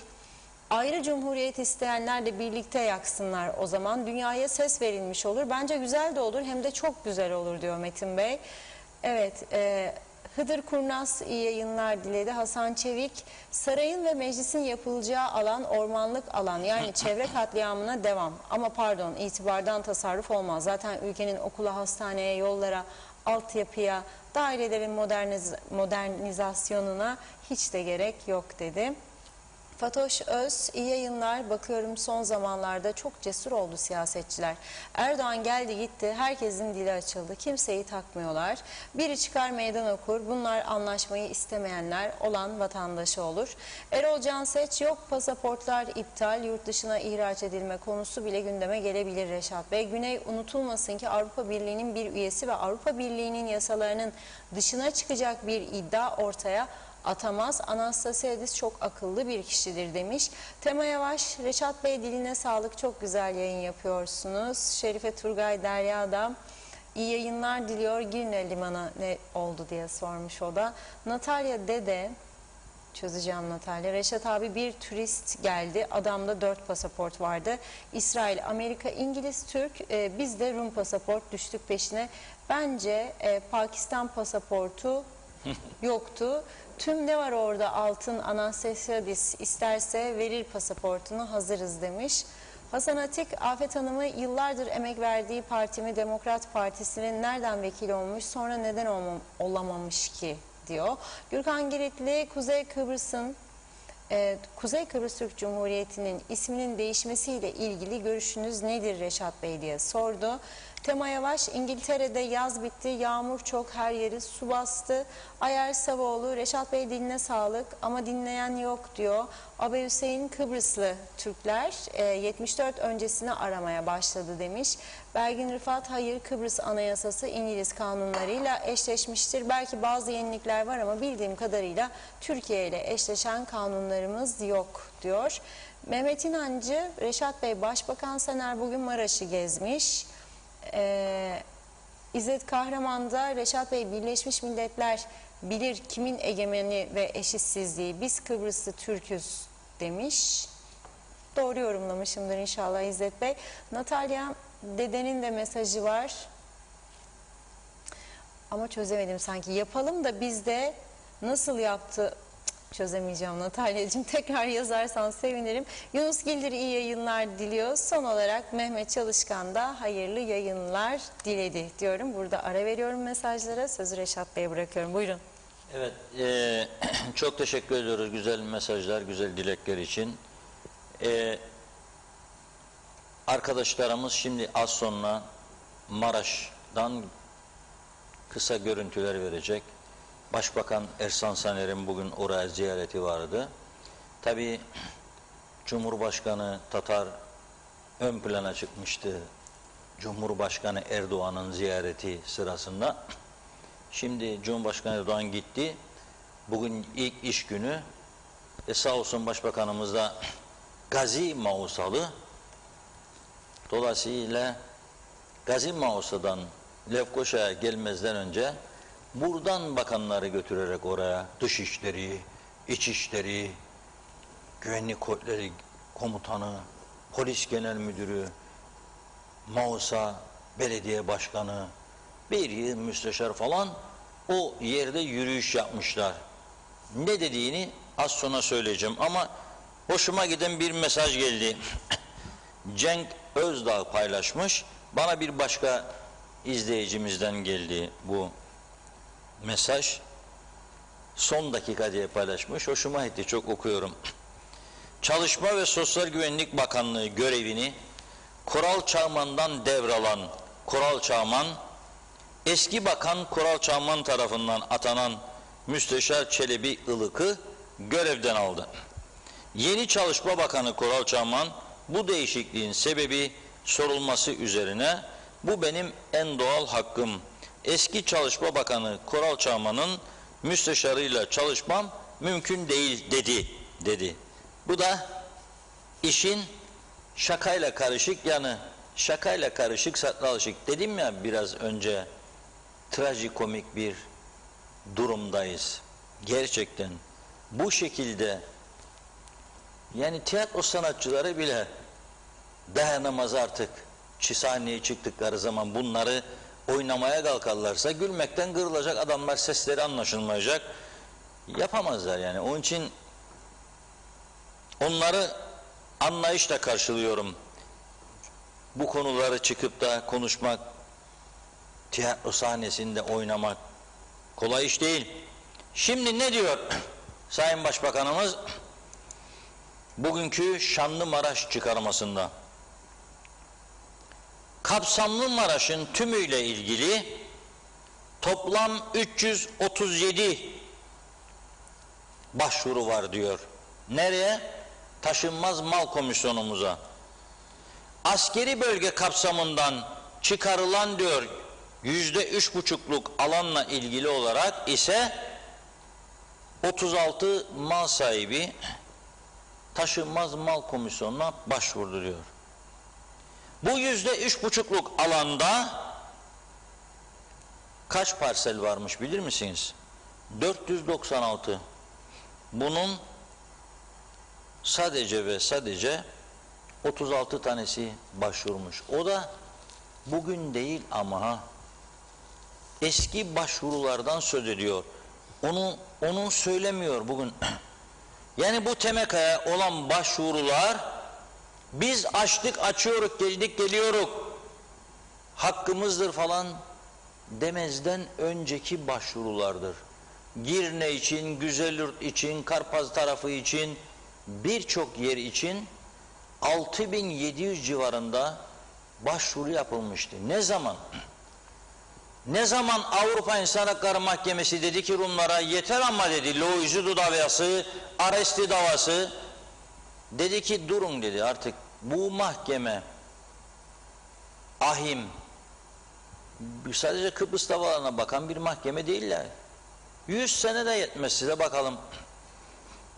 ayrı cumhuriyet isteyenlerle birlikte yaksınlar o zaman. Dünyaya ses verilmiş olur. Bence güzel de olur, hem de çok güzel olur diyor Metin Bey. Evet, Hıdır Kurnaz iyi yayınlar diledi. Hasan Çevik, sarayın ve meclisin yapılacağı alan ormanlık alan, yani çevre katliamına devam. Ama pardon, itibardan tasarruf olmaz. Zaten ülkenin okula, hastaneye, yollara, altyapıya, dairelerin modernizasyonuna hiç de gerek yok dedi. Fatoş Öz, iyi yayınlar. Bakıyorum son zamanlarda çok cesur oldu siyasetçiler. Erdoğan geldi gitti, herkesin dili açıldı, kimseyi takmıyorlar. Biri çıkar meydan okur, bunlar anlaşmayı istemeyenler olan vatandaşı olur. Erol Canseç, yok pasaportlar iptal, yurt dışına ihraç edilme konusu bile gündeme gelebilir Reşat Bey. Güney unutulmasın ki Avrupa Birliği'nin bir üyesi ve Avrupa Birliği'nin yasalarının dışına çıkacak bir iddia ortaya atamaz. Anastasiadis çok akıllı bir kişidir demiş. Tema Yavaş, Reşat Bey diline sağlık, çok güzel yayın yapıyorsunuz. Şerife Turgay Derya da iyi yayınlar diliyor. Girne Limanı ne oldu diye sormuş o da. Natalya Dede, çözeceğim Natalya. Reşat abi, bir turist geldi. Adamda 4 pasaport vardı. İsrail, Amerika, İngiliz, Türk. Biz de Rum pasaport düştük peşine. Bence Pakistan pasaportu yoktu. Tüm ne var orada altın, Anastasiadis isterse verir pasaportunu, hazırız demiş. Hasan Atik, Afet Hanım'ı yıllardır emek verdiği partimi, Demokrat Partisi'nin nereden vekil olmuş, sonra neden olamamış ki diyor. Gürkan Giritli, Kuzey Kıbrıs Türk Cumhuriyeti'nin isminin değişmesiyle ilgili görüşünüz nedir Reşat Bey diye sordu. Tema Yavaş, İngiltere'de yaz bitti, yağmur çok, her yeri su bastı. Ayar Savoğlu, Reşat Bey diline sağlık ama dinleyen yok diyor. Abi Hüseyin, Kıbrıslı Türkler 74 öncesini aramaya başladı demiş. Belgin Rıfat, hayır, Kıbrıs Anayasası İngiliz kanunlarıyla eşleşmiştir. Belki bazı yenilikler var ama bildiğim kadarıyla Türkiye ile eşleşen kanunlarımız yok diyor. Mehmet İnancı, Reşat Bey, Başbakan Sener bugün Maraş'ı gezmiş. İzzet Kahraman'da, Reşat Bey, Birleşmiş Milletler bilir kimin egemeni ve eşitsizliği, biz Kıbrıslı Türk'üz demiş. Doğru yorumlamışımdır inşallah İzzet Bey. Natalya Dede'nin de mesajı var. Ama çözemedim sanki. Yapalım da biz de nasıl yaptı çözemeyeceğim Natalya'cığım. Tekrar yazarsan sevinirim. Yunus Gildir iyi yayınlar diliyor. Son olarak Mehmet Çalışkan da hayırlı yayınlar diledi diyorum. Burada ara veriyorum mesajlara. Sözü Reşat Bey'e bırakıyorum. Buyurun. Evet, çok teşekkür ediyoruz güzel mesajlar, güzel dilekler için. Arkadaşlarımız şimdi az sonra Maraş'tan kısa görüntüler verecek. Başbakan Ersan Saner'in bugün oraya ziyareti vardı. Tabii Cumhurbaşkanı Tatar ön plana çıkmıştı Cumhurbaşkanı Erdoğan'ın ziyareti sırasında. Şimdi Cumhurbaşkanı Erdoğan gitti. Bugün ilk iş günü. Sağ olsun Başbakanımız da Gazi Mausalı. Dolayısıyla Gazi Mausa'dan Lefkoşa'ya gelmezden önce buradan bakanları götürerek oraya Dışişleri, İçişleri, Güvenlik Kuvvetleri Komutanı, Polis Genel Müdürü, Mausa Belediye Başkanı, bir yıl müsteşar falan o yerde yürüyüş yapmışlar. Ne dediğini az sonra söyleyeceğim ama hoşuma giden bir mesaj geldi. Cenk Özdağ paylaşmış. Bana bir başka izleyicimizden geldi bu mesaj. Son dakika diye paylaşmış. Hoşuma gitti. Çok okuyorum. Çalışma ve Sosyal Güvenlik Bakanlığı görevini Koral Çağman'dan devralan Koral Çağman, eski bakan Koral Çağman tarafından atanan Müsteşar Çelebi Ilık'ı görevden aldı. Yeni Çalışma Bakanı Koral Çağman bu değişikliğin sebebi sorulması üzerine bu benim en doğal hakkım. Eski Çalışma Bakanı Koral Çağman'ın müsteşarıyla çalışmam mümkün değil dedi. Bu da işin şakayla karışık yanı. Şakayla karışık satrançlık dedim ya biraz önce, trajikomik bir durumdayız. Gerçekten bu şekilde yani tiyatro sanatçıları bile dayanamaz artık. Sahneye çıktıkları zaman bunları oynamaya kalkarlarsa gülmekten kırılacak adamlar, sesleri anlaşılmayacak. Yapamazlar yani. Onun için onları anlayışla karşılıyorum. Bu konuları çıkıp da konuşmak, tiyatro sahnesinde oynamak kolay iş değil. Şimdi ne diyor Sayın Başbakanımız? Bugünkü Şanlımaraş çıkarmasında. Kapsamlı Maraş'ın tümüyle ilgili toplam 337 başvuru var diyor. Nereye? Taşınmaz Mal Komisyonumuza. Askeri bölge kapsamından çıkarılan diyor %3,5'luk alanla ilgili olarak ise 36 mal sahibi Taşınmaz Mal Komisyonu'na başvurdu diyor. Bu %3,5'luk alanda kaç parsel varmış bilir misiniz? 496. Bunun sadece ve sadece 36 tanesi başvurmuş. O da bugün değil ama eski başvurulardan söz ediyor. Onu söylemiyor bugün. Yani bu TEMEKA'ya olan başvurular biz açtık, açıyoruz, geldik, geliyoruz, hakkımızdır falan demezden önceki başvurulardır. Girne için, Güzelyurt için, Karpaz tarafı için, birçok yer için 6700 civarında başvuru yapılmıştı. Ne zaman? Ne zaman Avrupa İnsan Hakları Mahkemesi dedi ki Rumlara yeter ama dedi, Loizudu davası, Aresti davası, dedi ki durun dedi, artık bu mahkeme ahim, sadece Kıbrıs davalarına bakan bir mahkeme değiller. 100 sene de yetmez size, bakalım.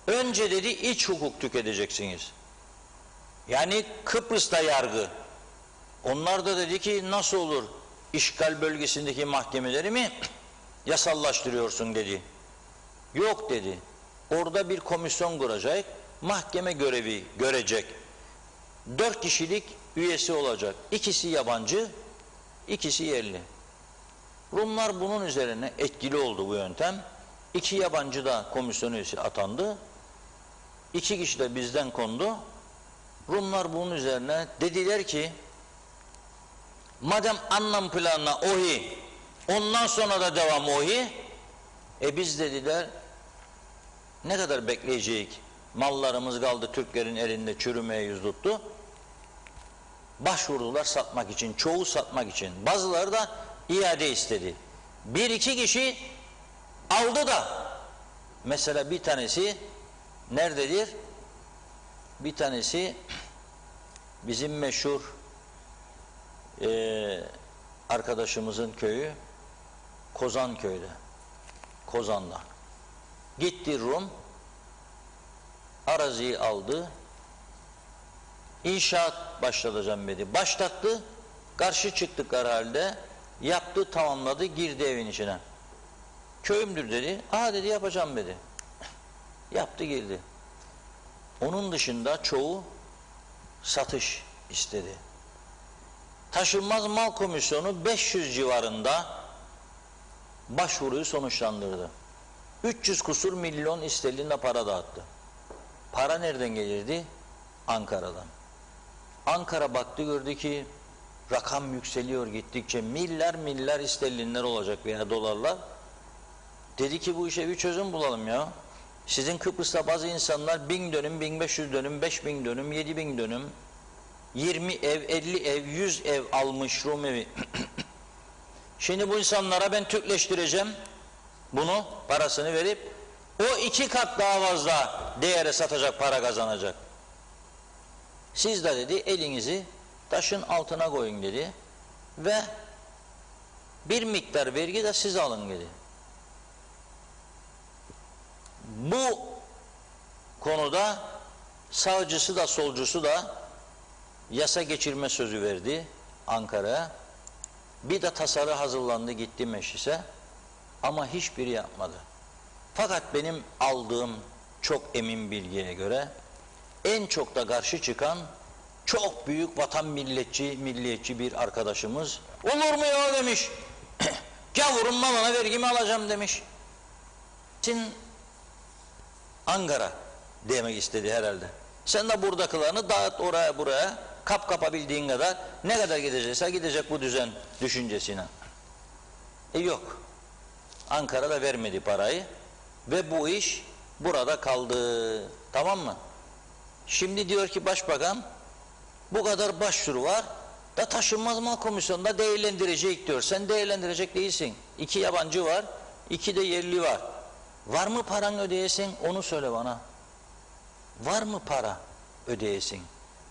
Önce dedi iç hukuk tüketeceksiniz. Yani Kıbrıs'ta yargı. Onlar da dedi ki nasıl olur? İşgal bölgesindeki mahkemeleri mi yasallaştırıyorsun dedi. Yok dedi. Orada bir komisyon kuracak, mahkeme görevi görecek. 4 kişilik üyesi olacak. İkisi yabancı, ikisi yerli. Rumlar bunun üzerine etkili oldu bu yöntem. 2 yabancı da komisyon üyesi atandı. 2 kişi de bizden kondu. Rumlar bunun üzerine dediler ki madem anlam planına ohi, ondan sonra da devam ohi, biz dediler ne kadar bekleyecek? Mallarımız kaldı Türklerin elinde, çürümeye yüz tuttu. Başvurdular satmak için, çoğu satmak için. Bazıları da iade istedi. 1-2 kişi aldı da, mesela bir tanesi nerededir? Bir tanesi bizim meşhur arkadaşımızın köyü Kozanköy'de, Kozan'da. Gitti Rum, araziyi aldı, inşaat başlatacağım dedi. Başlattı, karşı çıktıkları halde yaptı, tamamladı, girdi evin içine. Köyümdür dedi, aha dedi yapacağım dedi. Yaptı, girdi. Onun dışında çoğu satış istedi. Taşınmaz Mal Komisyonu 500 civarında başvuruyu sonuçlandırdı. 300 kusur milyon sterlin para dağıttı. Para nereden gelirdi? Ankara'dan. Ankara baktı, gördü ki rakam yükseliyor gittikçe, milyar sterlinler olacak veya dolarlar. Dedi ki bu işe bir çözüm bulalım ya. Sizin Kıbrıs'ta bazı insanlar 1000 dönüm, 1500 dönüm, 5000 dönüm, 7000 dönüm, 20 ev, 50 ev, 100 ev almış Rum evi. Şimdi bu insanlara ben Türkleştireceğim, bunu parasını verip o 2 kat daha fazla değere satacak, para kazanacak. Siz de dedi elinizi taşın altına koyun dedi ve bir miktar vergi de siz alın dedi. Bu konuda sağcısı da solcusu da yasa geçirme sözü verdi Ankara'ya. Bir de tasarı hazırlandı, gitti meclise ama hiçbiri yapmadı. Fakat benim aldığım çok emin bilgiye göre en çok da karşı çıkan çok büyük vatan milliyetçi bir arkadaşımız, olur mu ya demiş, gavurun malına vergimi alacağım demiş. Sin Ankara demek istedi herhalde. Sen de buradakilerini dağıt oraya buraya, kapabildiğin kadar, ne kadar gidecekse gidecek bu düzen düşüncesine. Yok. Ankara da vermedi parayı ve bu iş burada kaldı. Tamam mı? Şimdi diyor ki başbakan, bu kadar başvuru var da taşınmaz mal komisyonunda değerlendirecek diyor. Sen değerlendirecek değilsin. 2 yabancı var, 2 de yerli var. Var mı paran ödeyesin? Onu söyle bana. Var mı para ödeyesin?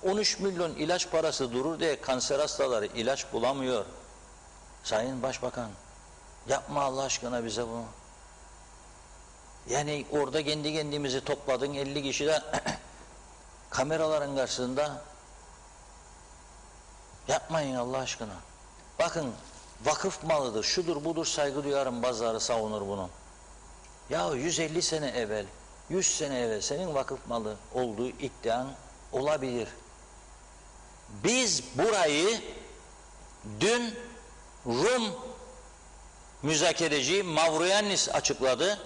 13 milyon ilaç parası durur diye kanser hastaları ilaç bulamıyor. Sayın Başbakan, yapma Allah aşkına bize bunu. Yani orada kendi kendimizi topladın 50 kişiden kameraların karşısında, yapmayın Allah aşkına. Bakın, vakıf malıdır, şudur budur, saygı duyarım, bazıları savunur bunu. Ya 150 sene evvel, 100 sene evvel senin vakıf malı olduğu iddian olabilir. Biz burayı dün Rum müzakereci Mavroyannis açıkladı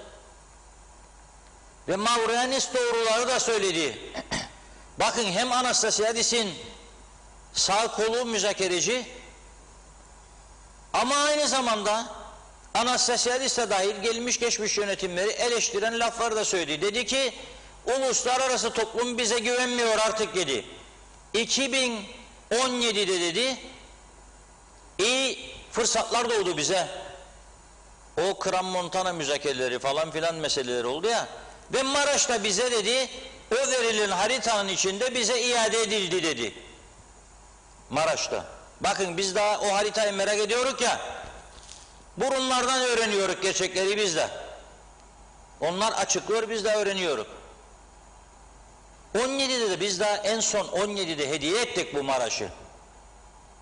ve Mavroyannis doğruları da söyledi. Bakın, hem Anastasiadis'in sağ kolu müzakereci ama aynı zamanda Anastasiadis'e dahil gelmiş geçmiş yönetimleri eleştiren laflar da söyledi. Dedi ki uluslararası toplum bize güvenmiyor artık dedi. 2017'de dedi iyi fırsatlar doğdu bize. O Crans-Montana müzakereleri falan filan meseleleri oldu ya. Ve Maraş'ta bize dedi, o verilen haritanın içinde bize iade edildi dedi. Maraş'ta. Bakın biz daha o haritayı merak ediyoruz ya. Burunlardan öğreniyoruz gerçekleri biz de. Onlar açıklıyor, biz de öğreniyoruz. 17'de de biz daha en son 17'de hediye ettik bu Maraş'ı.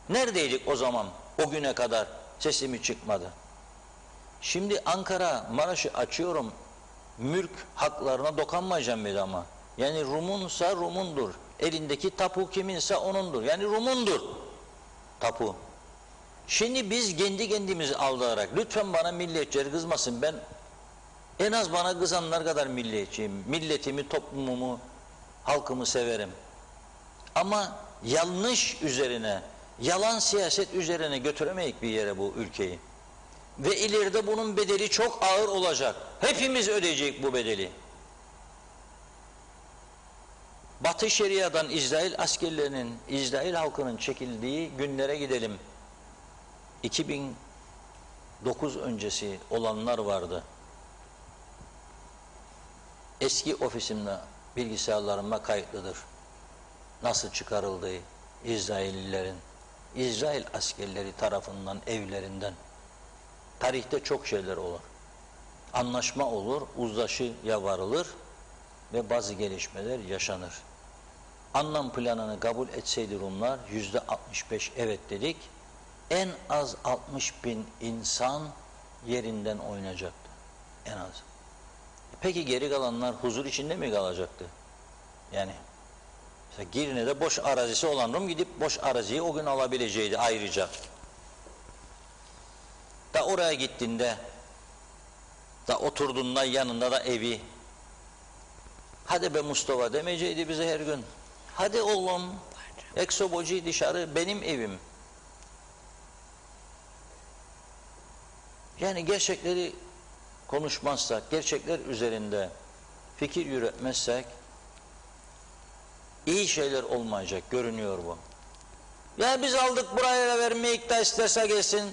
Neredeydik o zaman? O güne kadar sesimi çıkmadı. Şimdi Ankara Maraş'ı açıyorum. Mülk haklarına dokunmayacağım dedi ama. Yani Rumunsa Rumundur. Elindeki tapu kiminse onundur. Yani Rumundur tapu. Şimdi biz kendi kendimizi aldayarak, lütfen bana milliyetçiler kızmasın, ben en az bana kızanlar kadar milliyetçiyim. Milletimi, toplumumu, halkımı severim. Ama yanlış üzerine, yalan siyaset üzerine götüremeyik bir yere bu ülkeyi. Ve ileride bunun bedeli çok ağır olacak. Hepimiz ödeyecek bu bedeli. Batı Şeria'dan İsrail askerlerinin, İsrail halkının çekildiği günlere gidelim. 2009 öncesi olanlar vardı. Eski ofisimde, bilgisayarlarıma kayıtlıdır. Nasıl çıkarıldığı İsraillilerin, İsrail askerleri tarafından, evlerinden. Tarihte çok şeyler olur. Anlaşma olur, uzlaşıya varılır ve bazı gelişmeler yaşanır. Anlam planını kabul etseydi Rumlar %65 evet dedik. En az 60.000 insan yerinden oynayacaktı. En az. Peki geri kalanlar huzur içinde mi kalacaktı? Yani mesela Girne'de boş arazisi olan Rum gidip boş araziyi o gün alabileceğiydi ayrıca. Da oraya gittiğinde, da oturduğunda yanında da evi, hadi be Mustafa demeyeceydi bize her gün. Hadi oğlum, eksoboci dışarı, benim evim. Yani gerçekleri konuşmazsak, gerçekler üzerinde fikir yürütmezsek iyi şeyler olmayacak, görünüyor bu. Ya biz aldık buraya vermeyik de isterse gelsin,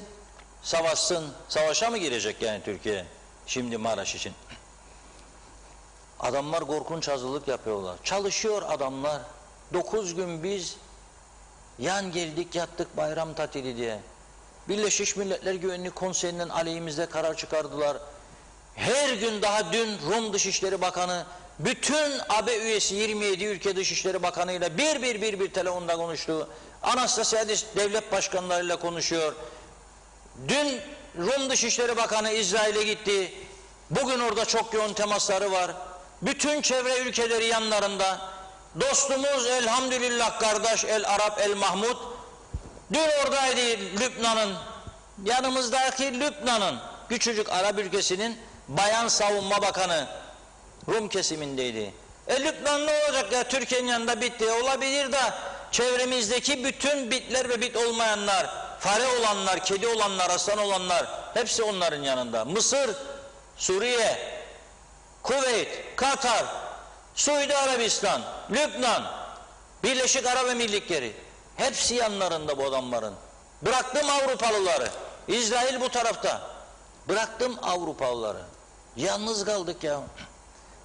savaşsın. Savaşa mı girecek yani Türkiye şimdi Maraş için? Adamlar korkunç hazırlık yapıyorlar. Çalışıyor adamlar. 9 gün biz Yan geldik yattık bayram tatili diye. Birleşmiş Milletler Güvenlik Konseyi'nden aleyhimizde karar çıkardılar. Her gün daha dün Rum Dışişleri Bakanı bütün AB üyesi 27 ülke Dışişleri Bakanı'yla bir telefonda konuştu. Anastasiadis devlet başkanlarıyla konuşuyor. Dün Rum Dışişleri Bakanı İsrail'e gitti. Bugün orada çok yoğun temasları var. Bütün çevre ülkeleri yanlarında. Dostumuz elhamdülillah kardeş El Arap El Mahmud dün oradaydı. Lübnan'ın yanımızdaki Lübnan'ın küçücük Arap ülkesinin Bayan Savunma Bakanı Rum kesimindeydi. Lübnan ne olacak ya, Türkiye'nin yanında bitti. Olabilir de çevremizdeki bütün bitler ve bit olmayanlar, fare olanlar, kedi olanlar, aslan olanlar hepsi onların yanında. Mısır, Suriye, Kuveyt, Katar, Suudi Arabistan, Lübnan, Birleşik Arap Emirlikleri hepsi yanlarında bu adamların. Bıraktım Avrupalıları. İsrail bu tarafta. Bıraktım Avrupalıları. Yalnız kaldık ya.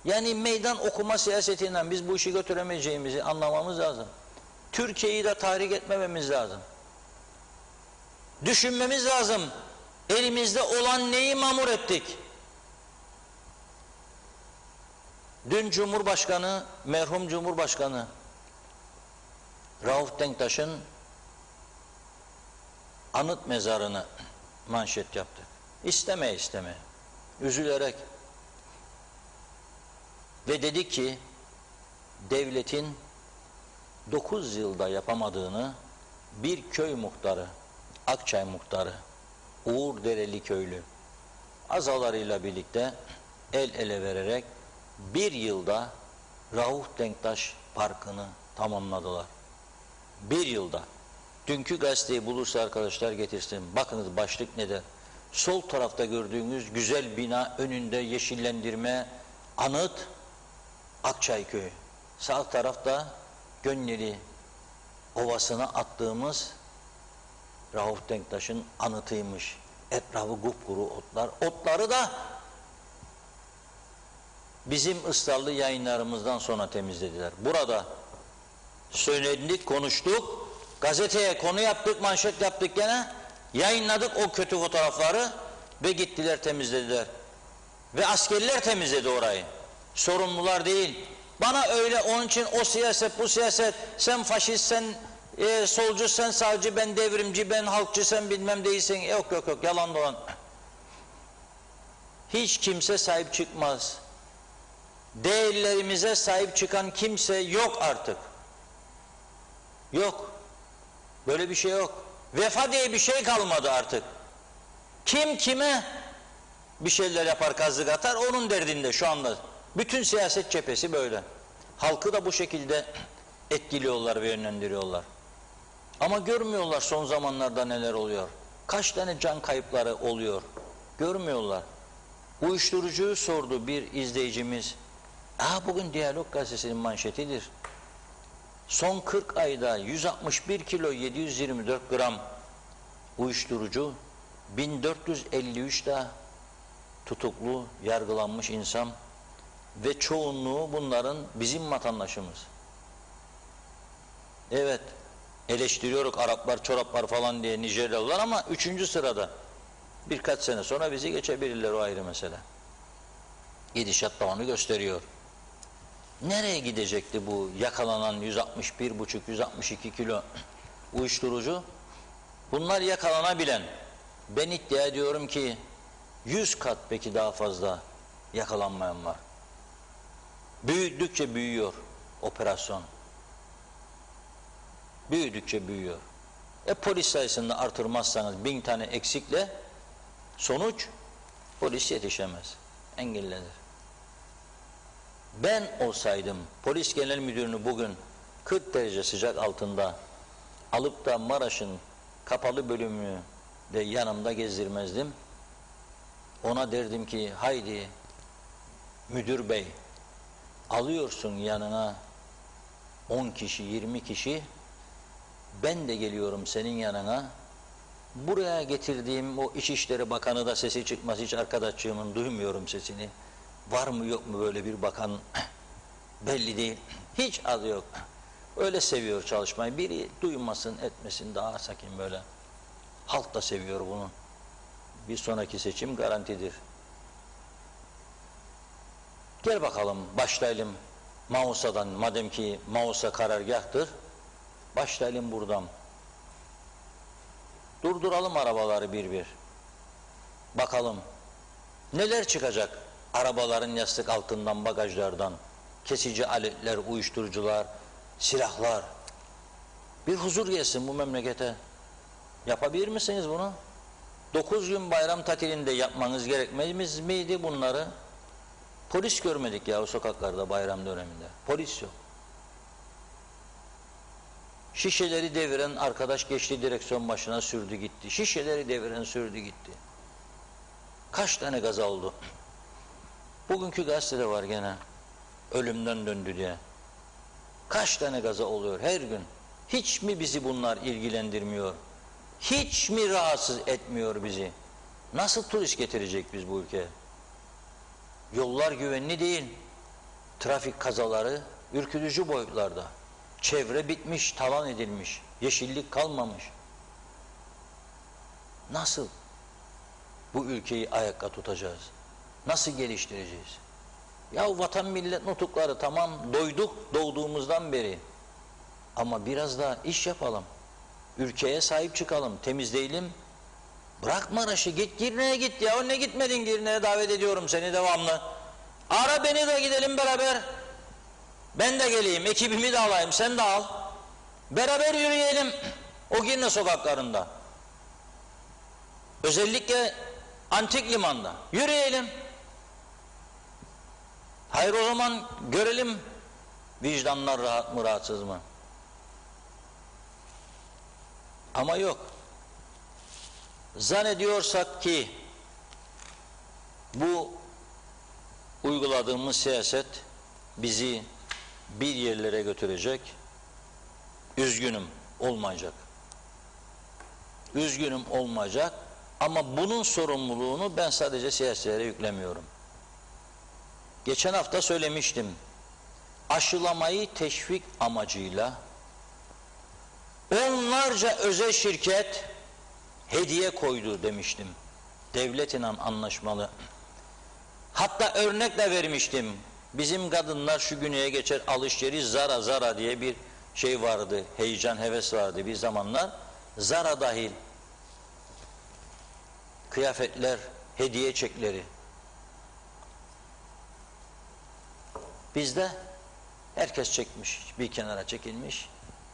Yani meydan okuma siyasetinden biz bu işi götüremeyeceğimizi anlamamız lazım. Türkiye'yi de tahrik etmememiz lazım. Düşünmemiz lazım. Elimizde olan neyi mamur ettik? Dün Cumhurbaşkanı, merhum Cumhurbaşkanı Rauf Denktaş'ın anıt mezarını manşet yaptık. İsteme, üzülerek. Ve dedi ki, devletin 9 yılda yapamadığını bir köy muhtarı, Akçay muhtarı, Uğur Dereli köylü, azalarıyla birlikte el ele vererek bir yılda Rauf Denktaş Parkı'nı tamamladılar. Bir yılda. Dünkü gazeteyi bulursa arkadaşlar getirsin. Bakınız başlık nedir? Sol tarafta gördüğünüz güzel bina önünde yeşillendirme, anıt, Akçay Köyü. Sağ tarafta Gönyeli Ovası'na attığımız Rauf Denktaş'ın anıtıymış. Etrafı kupkuru otlar. Otları da bizim ısrarlı yayınlarımızdan sonra temizlediler. Burada söyledik, konuştuk, gazeteye konu yaptık, manşet yaptık gene, yayınladık o kötü fotoğrafları ve gittiler temizlediler. Ve askerler temizledi orayı. Sorumlular değil. Bana öyle onun için o siyaset, bu siyaset, sen faşist, sen solcu, sen sağcı, ben devrimci, ben halkçı, sen bilmem değilsin. Yok, yalan dolan. Hiç kimse sahip çıkmaz. Değerlerimize sahip çıkan kimse yok artık. Yok. Böyle bir şey yok. Vefa diye bir şey kalmadı artık. Kim kime bir şeyler yapar, kazık atar, onun derdinde şu anda. Bütün siyaset cephesi böyle. Halkı da bu şekilde etkiliyorlar ve yönlendiriyorlar. Ama görmüyorlar son zamanlarda neler oluyor. Kaç tane can kayıpları oluyor. Görmüyorlar. Uyuşturucuyu sordu bir izleyicimiz. Bugün Diyalog Gazetesi'nin manşetidir. Son 40 ayda 161 kilo 724 gram uyuşturucu, 1453 da tutuklu, yargılanmış insan ve çoğunluğu bunların bizim vatandaşımız. Evet, eleştiriyoruz Araplar, çoraplar falan diye Nijeryalılar ama 3. sırada. Birkaç sene sonra bizi geçebilirler, o ayrı mesele. Gidişat da onu gösteriyor. Nereye gidecekti bu yakalanan 161,5-162 kilo uyuşturucu? Bunlar yakalanabilen, ben iddia ediyorum ki 100 kat belki daha fazla yakalanmayan var. Büyüdükçe büyüyor operasyon. Büyüdükçe büyüyor. Polis sayısını artırmazsanız 1000 tane eksikle sonuç polis yetişemez. Engellenir. Ben olsaydım polis genel müdürünü bugün 40 derece sıcak altında alıp da Maraş'ın kapalı bölümünü de yanımda gezdirmezdim. Ona derdim ki haydi müdür bey, alıyorsun yanına 10 kişi 20 kişi, ben de geliyorum senin yanına. Buraya getirdiğim o İçişleri Bakanı da sesi çıkmaz, hiç arkadaşçığımın duymuyorum sesini. Var mı yok mu böyle bir bakan belli değil. Hiç adı yok. Öyle seviyor çalışmayı. Biri duymasın, etmesin, daha sakin böyle. Halk da seviyor bunu. Bir sonraki seçim garantidir. Gel bakalım, başlayalım Mausa'dan. Madem ki Mausa karargahtır, başlayalım buradan. Durduralım arabaları bir bir. Bakalım neler çıkacak arabaların yastık altından, bagajlardan. Kesici aletler, uyuşturucular, silahlar. Bir huzur gelsin bu memlekete. Yapabilir misiniz bunu? 9 gün bayram tatilinde yapmanız gerekmez miydi bunları? Polis görmedik ya o sokaklarda bayram döneminde. Polis yok. Şişeleri deviren arkadaş geçti direksiyon başına, sürdü gitti. Şişeleri deviren sürdü gitti. Kaç tane gaza oldu? Bugünkü gazetede var gene. Ölümden döndü diye. Kaç tane gaza oluyor her gün? Hiç mi bizi bunlar ilgilendirmiyor? Hiç mi rahatsız etmiyor bizi? Nasıl turist getirecek biz bu ülkeye? Yollar güvenli değil. Trafik kazaları ürkütücü boyutlarda. Çevre bitmiş, talan edilmiş. Yeşillik kalmamış. Nasıl bu ülkeyi ayakta tutacağız? Nasıl geliştireceğiz? Ya vatan millet nutukları tamam, doyduk doğduğumuzdan beri. Ama biraz daha iş yapalım. Ülkeye sahip çıkalım, temizleyelim. Bırak Maraş'ı, git Girne'ye git ya. Ne gitmedin Girne'ye, davet ediyorum seni devamlı. Ara beni de gidelim beraber. Ben de geleyim, ekibimi de alayım, sen de al. Beraber yürüyelim o Girne sokaklarında. Özellikle Antik Liman'da. Yürüyelim. Hayır, o zaman görelim vicdanlar rahat mı rahatsız mı? Ama yok. Zannediyorsak ki bu uyguladığımız siyaset bizi bir yerlere götürecek. Üzgünüm, olmayacak. Üzgünüm, olmayacak. Ama bunun sorumluluğunu ben sadece siyasilere yüklemiyorum. Geçen hafta söylemiştim. Aşılamayı teşvik amacıyla onlarca özel şirket hediye koydu demiştim. Devletle anlaşmalı. Hatta örnek de vermiştim. Bizim kadınlar şu güneye geçer alışveriş Zara Zara diye bir şey vardı. Heyecan, heves vardı bir zamanlar. Zara dahil kıyafetler, hediye çekleri. Bizde herkes çekmiş, bir kenara çekilmiş.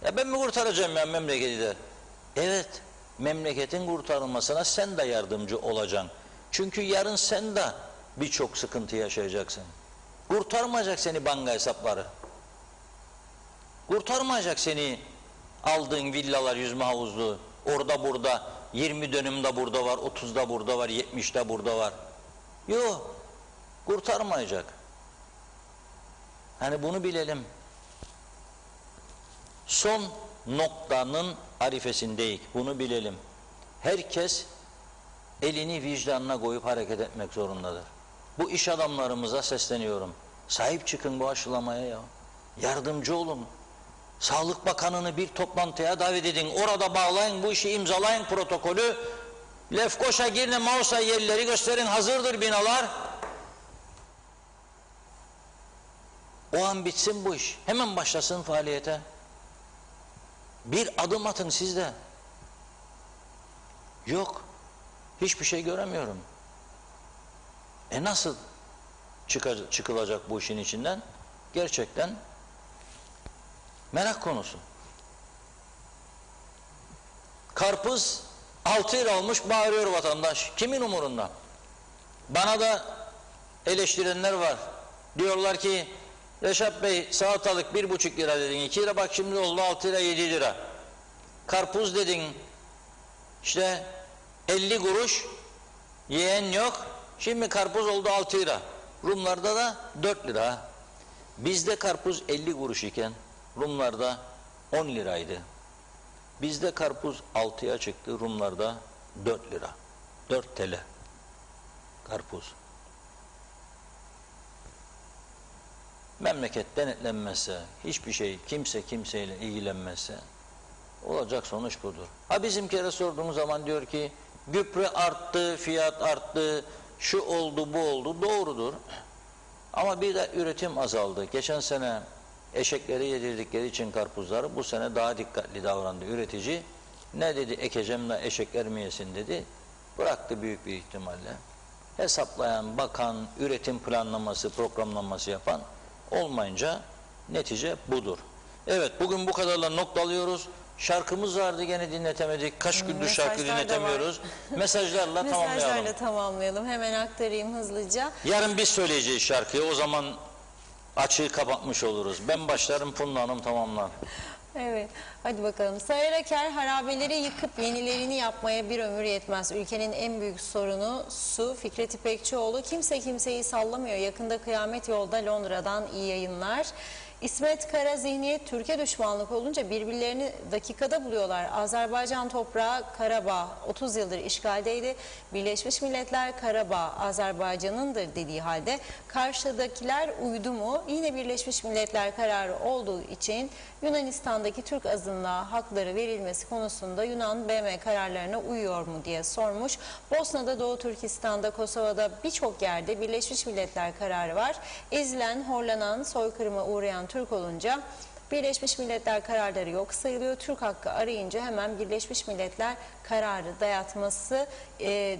Ya ben mi kurtaracağım ya memleketi der. Evet, memleketin kurtarılmasına sen de yardımcı olacaksın. Çünkü yarın sen de birçok sıkıntı yaşayacaksın. Kurtarmayacak seni banka hesapları. Kurtarmayacak seni aldığın villalar, yüzme havuzlu. Orada burada 20 dönümde burada var, 30'da burada var, 70'de burada var. Yok, kurtarmayacak. Hani bunu bilelim. Son noktanın arifesindeyiz. Bunu bilelim. Herkes elini vicdanına koyup hareket etmek zorundadır. Bu iş adamlarımıza sesleniyorum. Sahip çıkın bu aşılamaya ya. Yardımcı olun. Sağlık Bakanı'nı bir toplantıya davet edin. Orada bağlayın, bu işi imzalayın protokolü. Lefkoşa, Girne, Mausa yerleri gösterin. Hazırdır binalar. O an bitsin bu iş. Hemen başlasın faaliyete. Bir adım atın siz de. Yok. Hiçbir şey göremiyorum. Nasıl çıkılacak bu işin içinden? Gerçekten merak konusu. Karpuz 6 lira olmuş, bağırıyor vatandaş. Kimin umurunda? Bana da eleştirenler var. Diyorlar ki Reşat Bey salatalık 1,5 lira dedin, 2 lira, bak şimdi oldu 6 lira 7 lira. Karpuz dedin işte 50 kuruş, yiyen yok. Şimdi karpuz oldu 6 lira. Rumlarda da 4 lira. Bizde karpuz 50 kuruş iken Rumlarda 10 liraydı. Bizde karpuz 6'ya çıktı, Rumlarda 4 lira. 4 TL karpuz. memleket denetlenmezse, hiçbir şey, kimse kimseyle ilgilenmezse olacak sonuç budur. Ha bizimkilere sorduğumuz zaman diyor ki gübre arttı, fiyat arttı, şu oldu, bu oldu. Doğrudur. Ama bir de üretim azaldı. Geçen sene eşekleri yedirdikleri için karpuzları bu sene daha dikkatli davrandı üretici. Ne dedi, ekeceğim de eşekler mi yesin dedi. Bıraktı büyük bir ihtimalle. Hesaplayan, bakan, üretim planlaması, programlaması yapan olmayınca netice budur. Evet, bugün bu kadarla noktalıyoruz. Şarkımız vardı, gene dinletemedik. Kaç gündür şarkı dinletemiyoruz. Mesajlarla tamamlayalım. Mesajlarla tamamlayalım. Hemen aktarayım hızlıca. Yarın biz söyleyeceğiz şarkıyı. O zaman açığı kapatmış oluruz. Ben başlarım, Funda Hanım tamamlar. Evet, hadi bakalım. Sayar Aker, harabeleri yıkıp yenilerini yapmaya bir ömür yetmez. Ülkenin en büyük sorunu su. Fikret İpekçioğlu, kimse kimseyi sallamıyor. Yakında kıyamet yolda, Londra'dan iyi yayınlar. İsmet Kara, zihniyet Türkiye düşmanlık olunca birbirlerini dakikada buluyorlar. Azerbaycan toprağı Karabağ 30 yıldır işgaldeydi. Birleşmiş Milletler Karabağ Azerbaycan'ındır dediği halde karşıdakiler uydu mu? Yine Birleşmiş Milletler kararı olduğu için Yunanistan'daki Türk azınlığa hakları verilmesi konusunda Yunan BM kararlarına uyuyor mu diye sormuş. Bosna'da, Doğu Türkistan'da, Kosova'da birçok yerde Birleşmiş Milletler kararı var. Ezilen, horlanan, soykırıma uğrayan Türk olunca Birleşmiş Milletler kararları yok sayılıyor. Türk hakkı arayınca hemen Birleşmiş Milletler kararı dayatması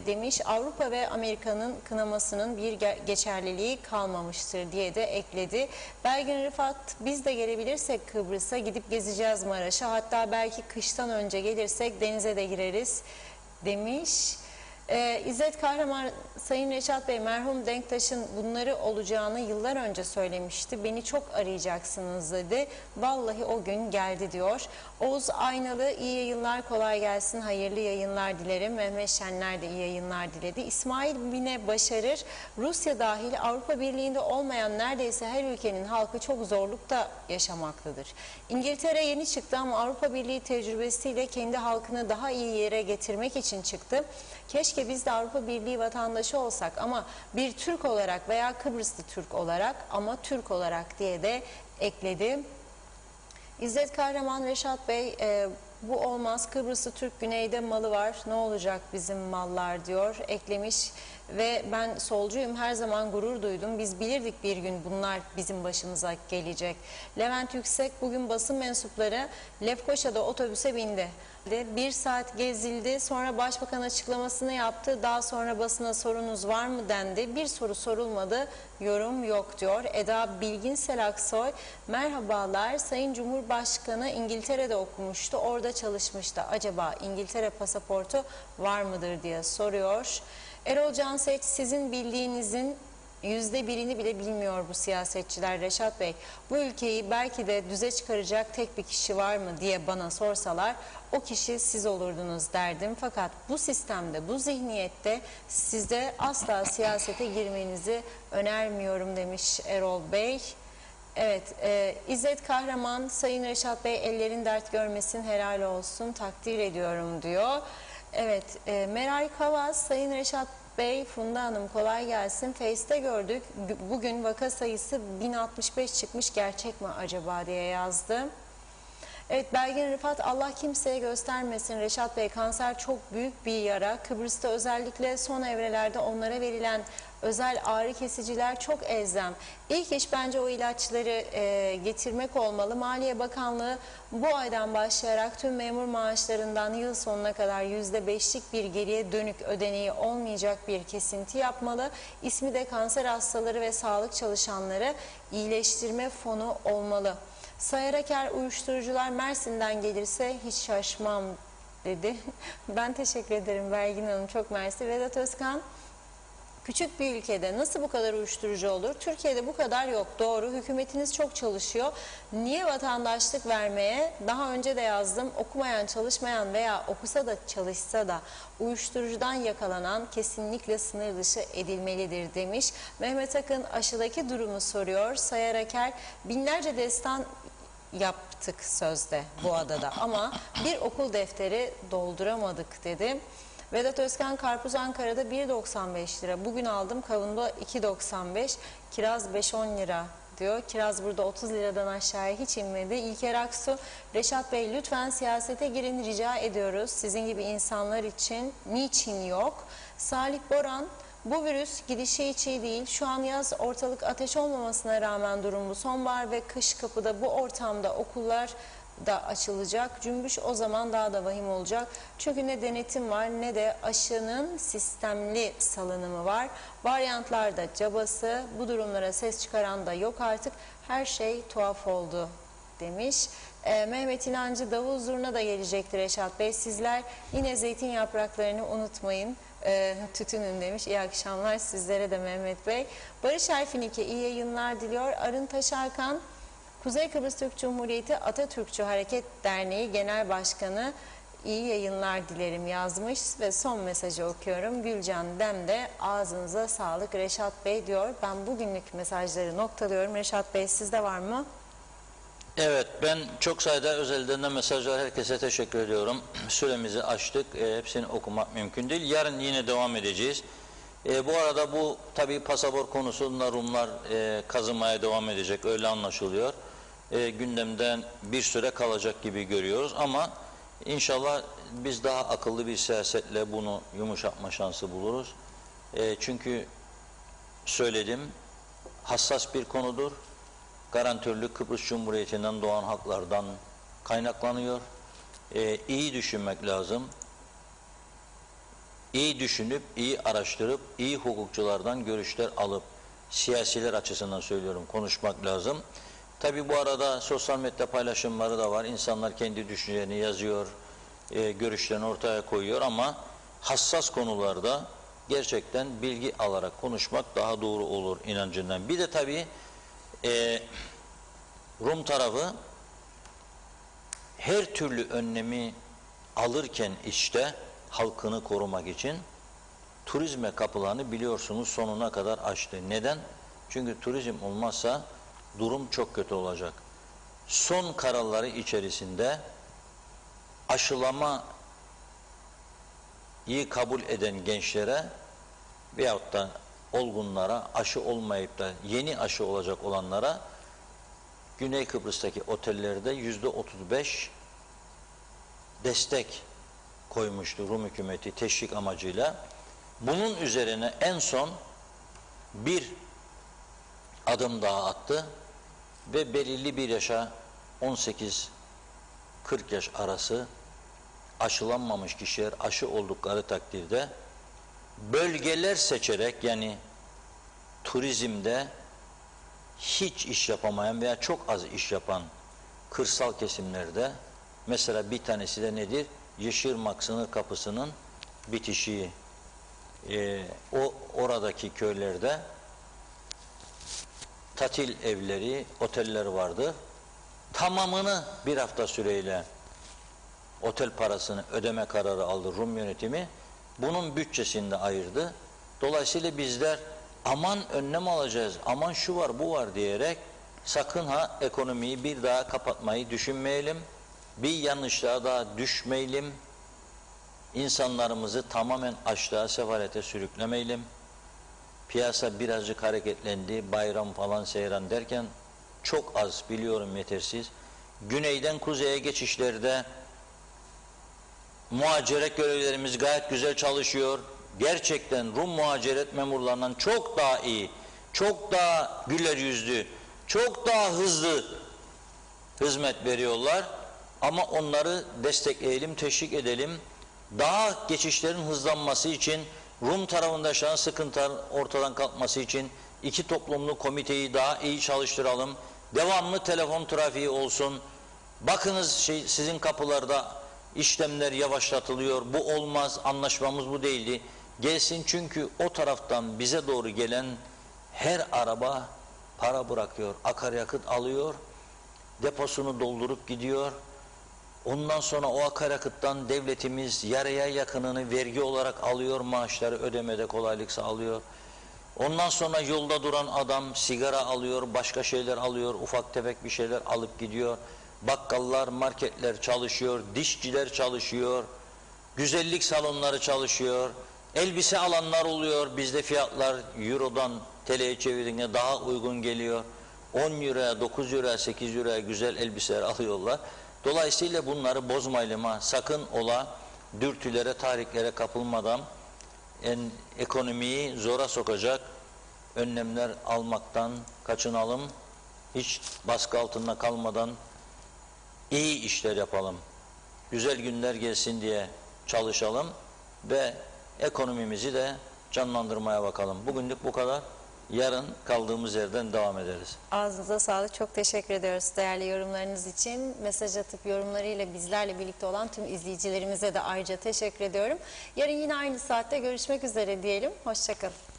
demiş. Avrupa ve Amerika'nın kınamasının bir geçerliliği kalmamıştır diye de ekledi. Belgin Rıfat, biz de gelebilirsek Kıbrıs'a gidip gezeceğiz Maraş'a. Hatta belki kıştan önce gelirsek denize de gireriz demiş. İzzet Kahraman, Sayın Reşat Bey, merhum Denktaş'ın bunları olacağını yıllar önce söylemişti. Beni çok arayacaksınız dedi. Vallahi o gün geldi diyor. Oğuz Aynalı, iyi yayınlar, kolay gelsin, hayırlı yayınlar dilerim. Mehmet Şenler de iyi yayınlar diledi. İsmail Bine Başarır, Rusya dahil Avrupa Birliği'nde olmayan neredeyse her ülkenin halkı çok zorlukta yaşamaktadır. İngiltere yeni çıktı ama Avrupa Birliği tecrübesiyle kendi halkını daha iyi yere getirmek için çıktı. Keşke biz de Avrupa Birliği vatandaşı olsak ama bir Türk olarak veya Kıbrıslı Türk olarak ama Türk olarak diye de ekledi. İzzet Kahraman, Reşat Bey, bu olmaz, Kıbrıslı Türk güneyde malı var, ne olacak bizim mallar diyor, eklemiş. Ve ben solcuyum, her zaman gurur duydum, biz bilirdik bir gün bunlar bizim başımıza gelecek. Levent Yüksek, bugün basın mensupları Lefkoşa'da otobüse bindi. 1 saat gezildi, sonra başbakan açıklamasını yaptı, daha sonra basına sorunuz var mı dendi, bir soru sorulmadı, yorum yok diyor. Eda Bilginsel Aksoy, merhabalar, Sayın Cumhurbaşkanı İngiltere'de okumuştu, orada çalışmıştı, acaba İngiltere pasaportu var mıdır diye soruyor. Erol Canseç, sizin bildiğinizin %1'ini bile bilmiyor bu siyasetçiler Reşat Bey. Bu ülkeyi belki de düze çıkaracak tek bir kişi var mı diye bana sorsalar o kişi siz olurdunuz derdim. Fakat bu sistemde, bu zihniyette size asla siyasete girmenizi önermiyorum demiş Erol Bey. Evet, İzzet Kahraman, Sayın Reşat Bey ellerin dert görmesin, helal olsun, takdir ediyorum diyor. Evet, Meral Kavaz, Sayın Reşat Bey, Funda Hanım kolay gelsin. Face'te gördük. Bugün vaka sayısı 1065 çıkmış. Gerçek mi acaba diye yazdı. Evet, Belgin Rıfat, Allah kimseye göstermesin Reşat Bey, kanser çok büyük bir yara. Kıbrıs'ta özellikle son evrelerde onlara verilen özel ağrı kesiciler çok elzem. İlk iş bence o ilaçları getirmek olmalı. Maliye Bakanlığı bu aydan başlayarak tüm memur maaşlarından yıl sonuna kadar %5'lik bir geriye dönük ödeneği olmayacak bir kesinti yapmalı. İsmi de kanser hastaları ve sağlık çalışanları iyileştirme fonu olmalı. Sayar Aker, uyuşturucular Mersin'den gelirse hiç şaşmam dedi. Ben teşekkür ederim Belgin Hanım, çok mersi. Vedat Özkan, küçük bir ülkede nasıl bu kadar uyuşturucu olur? Türkiye'de bu kadar yok, doğru. Hükümetiniz çok çalışıyor. Niye vatandaşlık vermeye, daha önce de yazdım, okumayan, çalışmayan veya okusa da çalışsa da uyuşturucudan yakalanan kesinlikle sınır dışı edilmelidir demiş. Mehmet Akın aşıdaki durumu soruyor. Sayar Aker, binlerce destan yaptık sözde bu adada ama bir okul defteri dolduramadık dedi. Vedat Özkan, karpuz Ankara'da 1,95 lira. Bugün aldım, kavunda 2,95, kiraz 5-10 lira diyor. Kiraz burada 30 liradan aşağıya hiç inmedi. İlker Aksu, Reşat Bey lütfen siyasete girin rica ediyoruz. Sizin gibi insanlar için niçin yok? Salih Boran, bu virüs gidişi hiç iyi değil. Şu an yaz, ortalık ateş olmamasına rağmen durum bu. Sonbahar ve kış kapıda, bu ortamda okullar da açılacak. Cümbüş o zaman daha da vahim olacak. Çünkü ne denetim var ne de aşının sistemli salınımı var. Varyantlarda cabası, bu durumlara ses çıkaran da yok artık. Her şey tuhaf oldu demiş. Mehmet İnancı, davul zurna da gelecektir Reşat Bey. Sizler yine zeytin yapraklarını unutmayın. Tütünün demiş. İyi akşamlar sizlere de Mehmet Bey. Barış Erfinike iyi yayınlar diliyor. Arın Taşarkan, Kuzey Kıbrıs Türk Cumhuriyeti Atatürkçü Hareket Derneği Genel Başkanı, iyi yayınlar dilerim yazmış ve son mesajı okuyorum. Gülcan Dem de ağzınıza sağlık Reşat Bey diyor. Ben bugünlük mesajları noktalıyorum. Reşat Bey sizde var mı? Evet, ben çok sayıda özelden de mesajlar, herkese teşekkür ediyorum. Süremizi açtık, hepsini okumak mümkün değil. Yarın yine devam edeceğiz. Bu arada bu tabii pasaport konusunda Rumlar kazınmaya devam edecek, öyle anlaşılıyor. Gündemden bir süre kalacak gibi görüyoruz ama inşallah biz daha akıllı bir siyasetle bunu yumuşatma şansı buluruz. Çünkü söyledim, hassas bir konudur. Garantörlük Kıbrıs Cumhuriyeti'nden doğan haklardan kaynaklanıyor. İyi düşünmek lazım. İyi düşünüp, iyi araştırıp, iyi hukukçulardan görüşler alıp, siyasiler açısından söylüyorum, konuşmak lazım. Tabi bu arada sosyal medya paylaşımları da var. İnsanlar kendi düşüncelerini yazıyor, görüşlerini ortaya koyuyor ama hassas konularda gerçekten bilgi alarak konuşmak daha doğru olur inancından. Bir de tabi Rum tarafı her türlü önlemi alırken işte halkını korumak için turizme kapılarını biliyorsunuz sonuna kadar açtı. Neden? Çünkü turizm olmazsa durum çok kötü olacak. Son kararları içerisinde aşılamayı kabul eden gençlere veyahut da olgunlara, aşı olmayıp da yeni aşı olacak olanlara Güney Kıbrıs'taki otellerde %35 destek koymuştu Rum hükümeti teşvik amacıyla. Bunun üzerine en son bir adım daha attı ve belirli bir yaşa 18-40 yaş arası aşılanmamış kişiler aşı oldukları takdirde bölgeler seçerek, yani turizmde hiç iş yapamayan veya çok az iş yapan kırsal kesimlerde, mesela bir tanesi de nedir? Yeşilırmak sınır kapısının bitişiği. Oradaki köylerde tatil evleri, oteller vardı. Tamamını bir hafta süreyle otel parasını ödeme kararı aldı Rum yönetimi. Bunun bütçesini de ayırdı. Dolayısıyla bizler aman önlem alacağız, aman şu var bu var diyerek sakın ha ekonomiyi bir daha kapatmayı düşünmeyelim. Bir yanlışlığa daha düşmeyelim. İnsanlarımızı tamamen açlığa, sefalete sürüklemeyelim. Piyasa birazcık hareketlendi, bayram falan seyran derken çok az, biliyorum yetersiz. Güneyden kuzeye geçişlerde muhaciret görevlilerimiz gayet güzel çalışıyor. Gerçekten Rum muhaciret memurlarından çok daha iyi, çok daha güler yüzlü, çok daha hızlı hizmet veriyorlar. Ama onları destekleyelim, teşvik edelim. Daha geçişlerin hızlanması için, Rum tarafında yaşanan sıkıntıların ortadan kalkması için iki toplumlu komiteyi daha iyi çalıştıralım. Devamlı telefon trafiği olsun. Bakınız sizin kapılarda işlemler yavaşlatılıyor. Bu olmaz, anlaşmamız bu değildi. Gelsin, çünkü o taraftan bize doğru gelen her araba para bırakıyor, akaryakıt alıyor, deposunu doldurup gidiyor. Ondan sonra o akaryakıttan devletimiz yarıya yakınını vergi olarak alıyor, maaşları ödemede kolaylık sağlıyor. Ondan sonra yolda duran adam sigara alıyor, başka şeyler alıyor, ufak tefek bir şeyler alıp gidiyor. Bakkallar, marketler çalışıyor, dişçiler çalışıyor, güzellik salonları çalışıyor, elbise alanlar oluyor. Bizde fiyatlar Euro'dan TL'ye çevirdiğinde daha uygun geliyor. 10 euro, 9 euro, 8 euro güzel elbiseler alıyorlar. Dolayısıyla bunları bozmayalım. Sakın ola dürtülere, tahriklere kapılmadan ekonomiyi zora sokacak önlemler almaktan kaçınalım. Hiç baskı altında kalmadan iyi işler yapalım. Güzel günler gelsin diye çalışalım ve ekonomimizi de canlandırmaya bakalım. Bugünlük bu kadar. Yarın kaldığımız yerden devam ederiz. Ağzınıza sağlık. Çok teşekkür ediyoruz değerli yorumlarınız için. Mesaj atıp yorumlarıyla bizlerle birlikte olan tüm izleyicilerimize de ayrıca teşekkür ediyorum. Yarın yine aynı saatte görüşmek üzere diyelim. Hoşça kalın.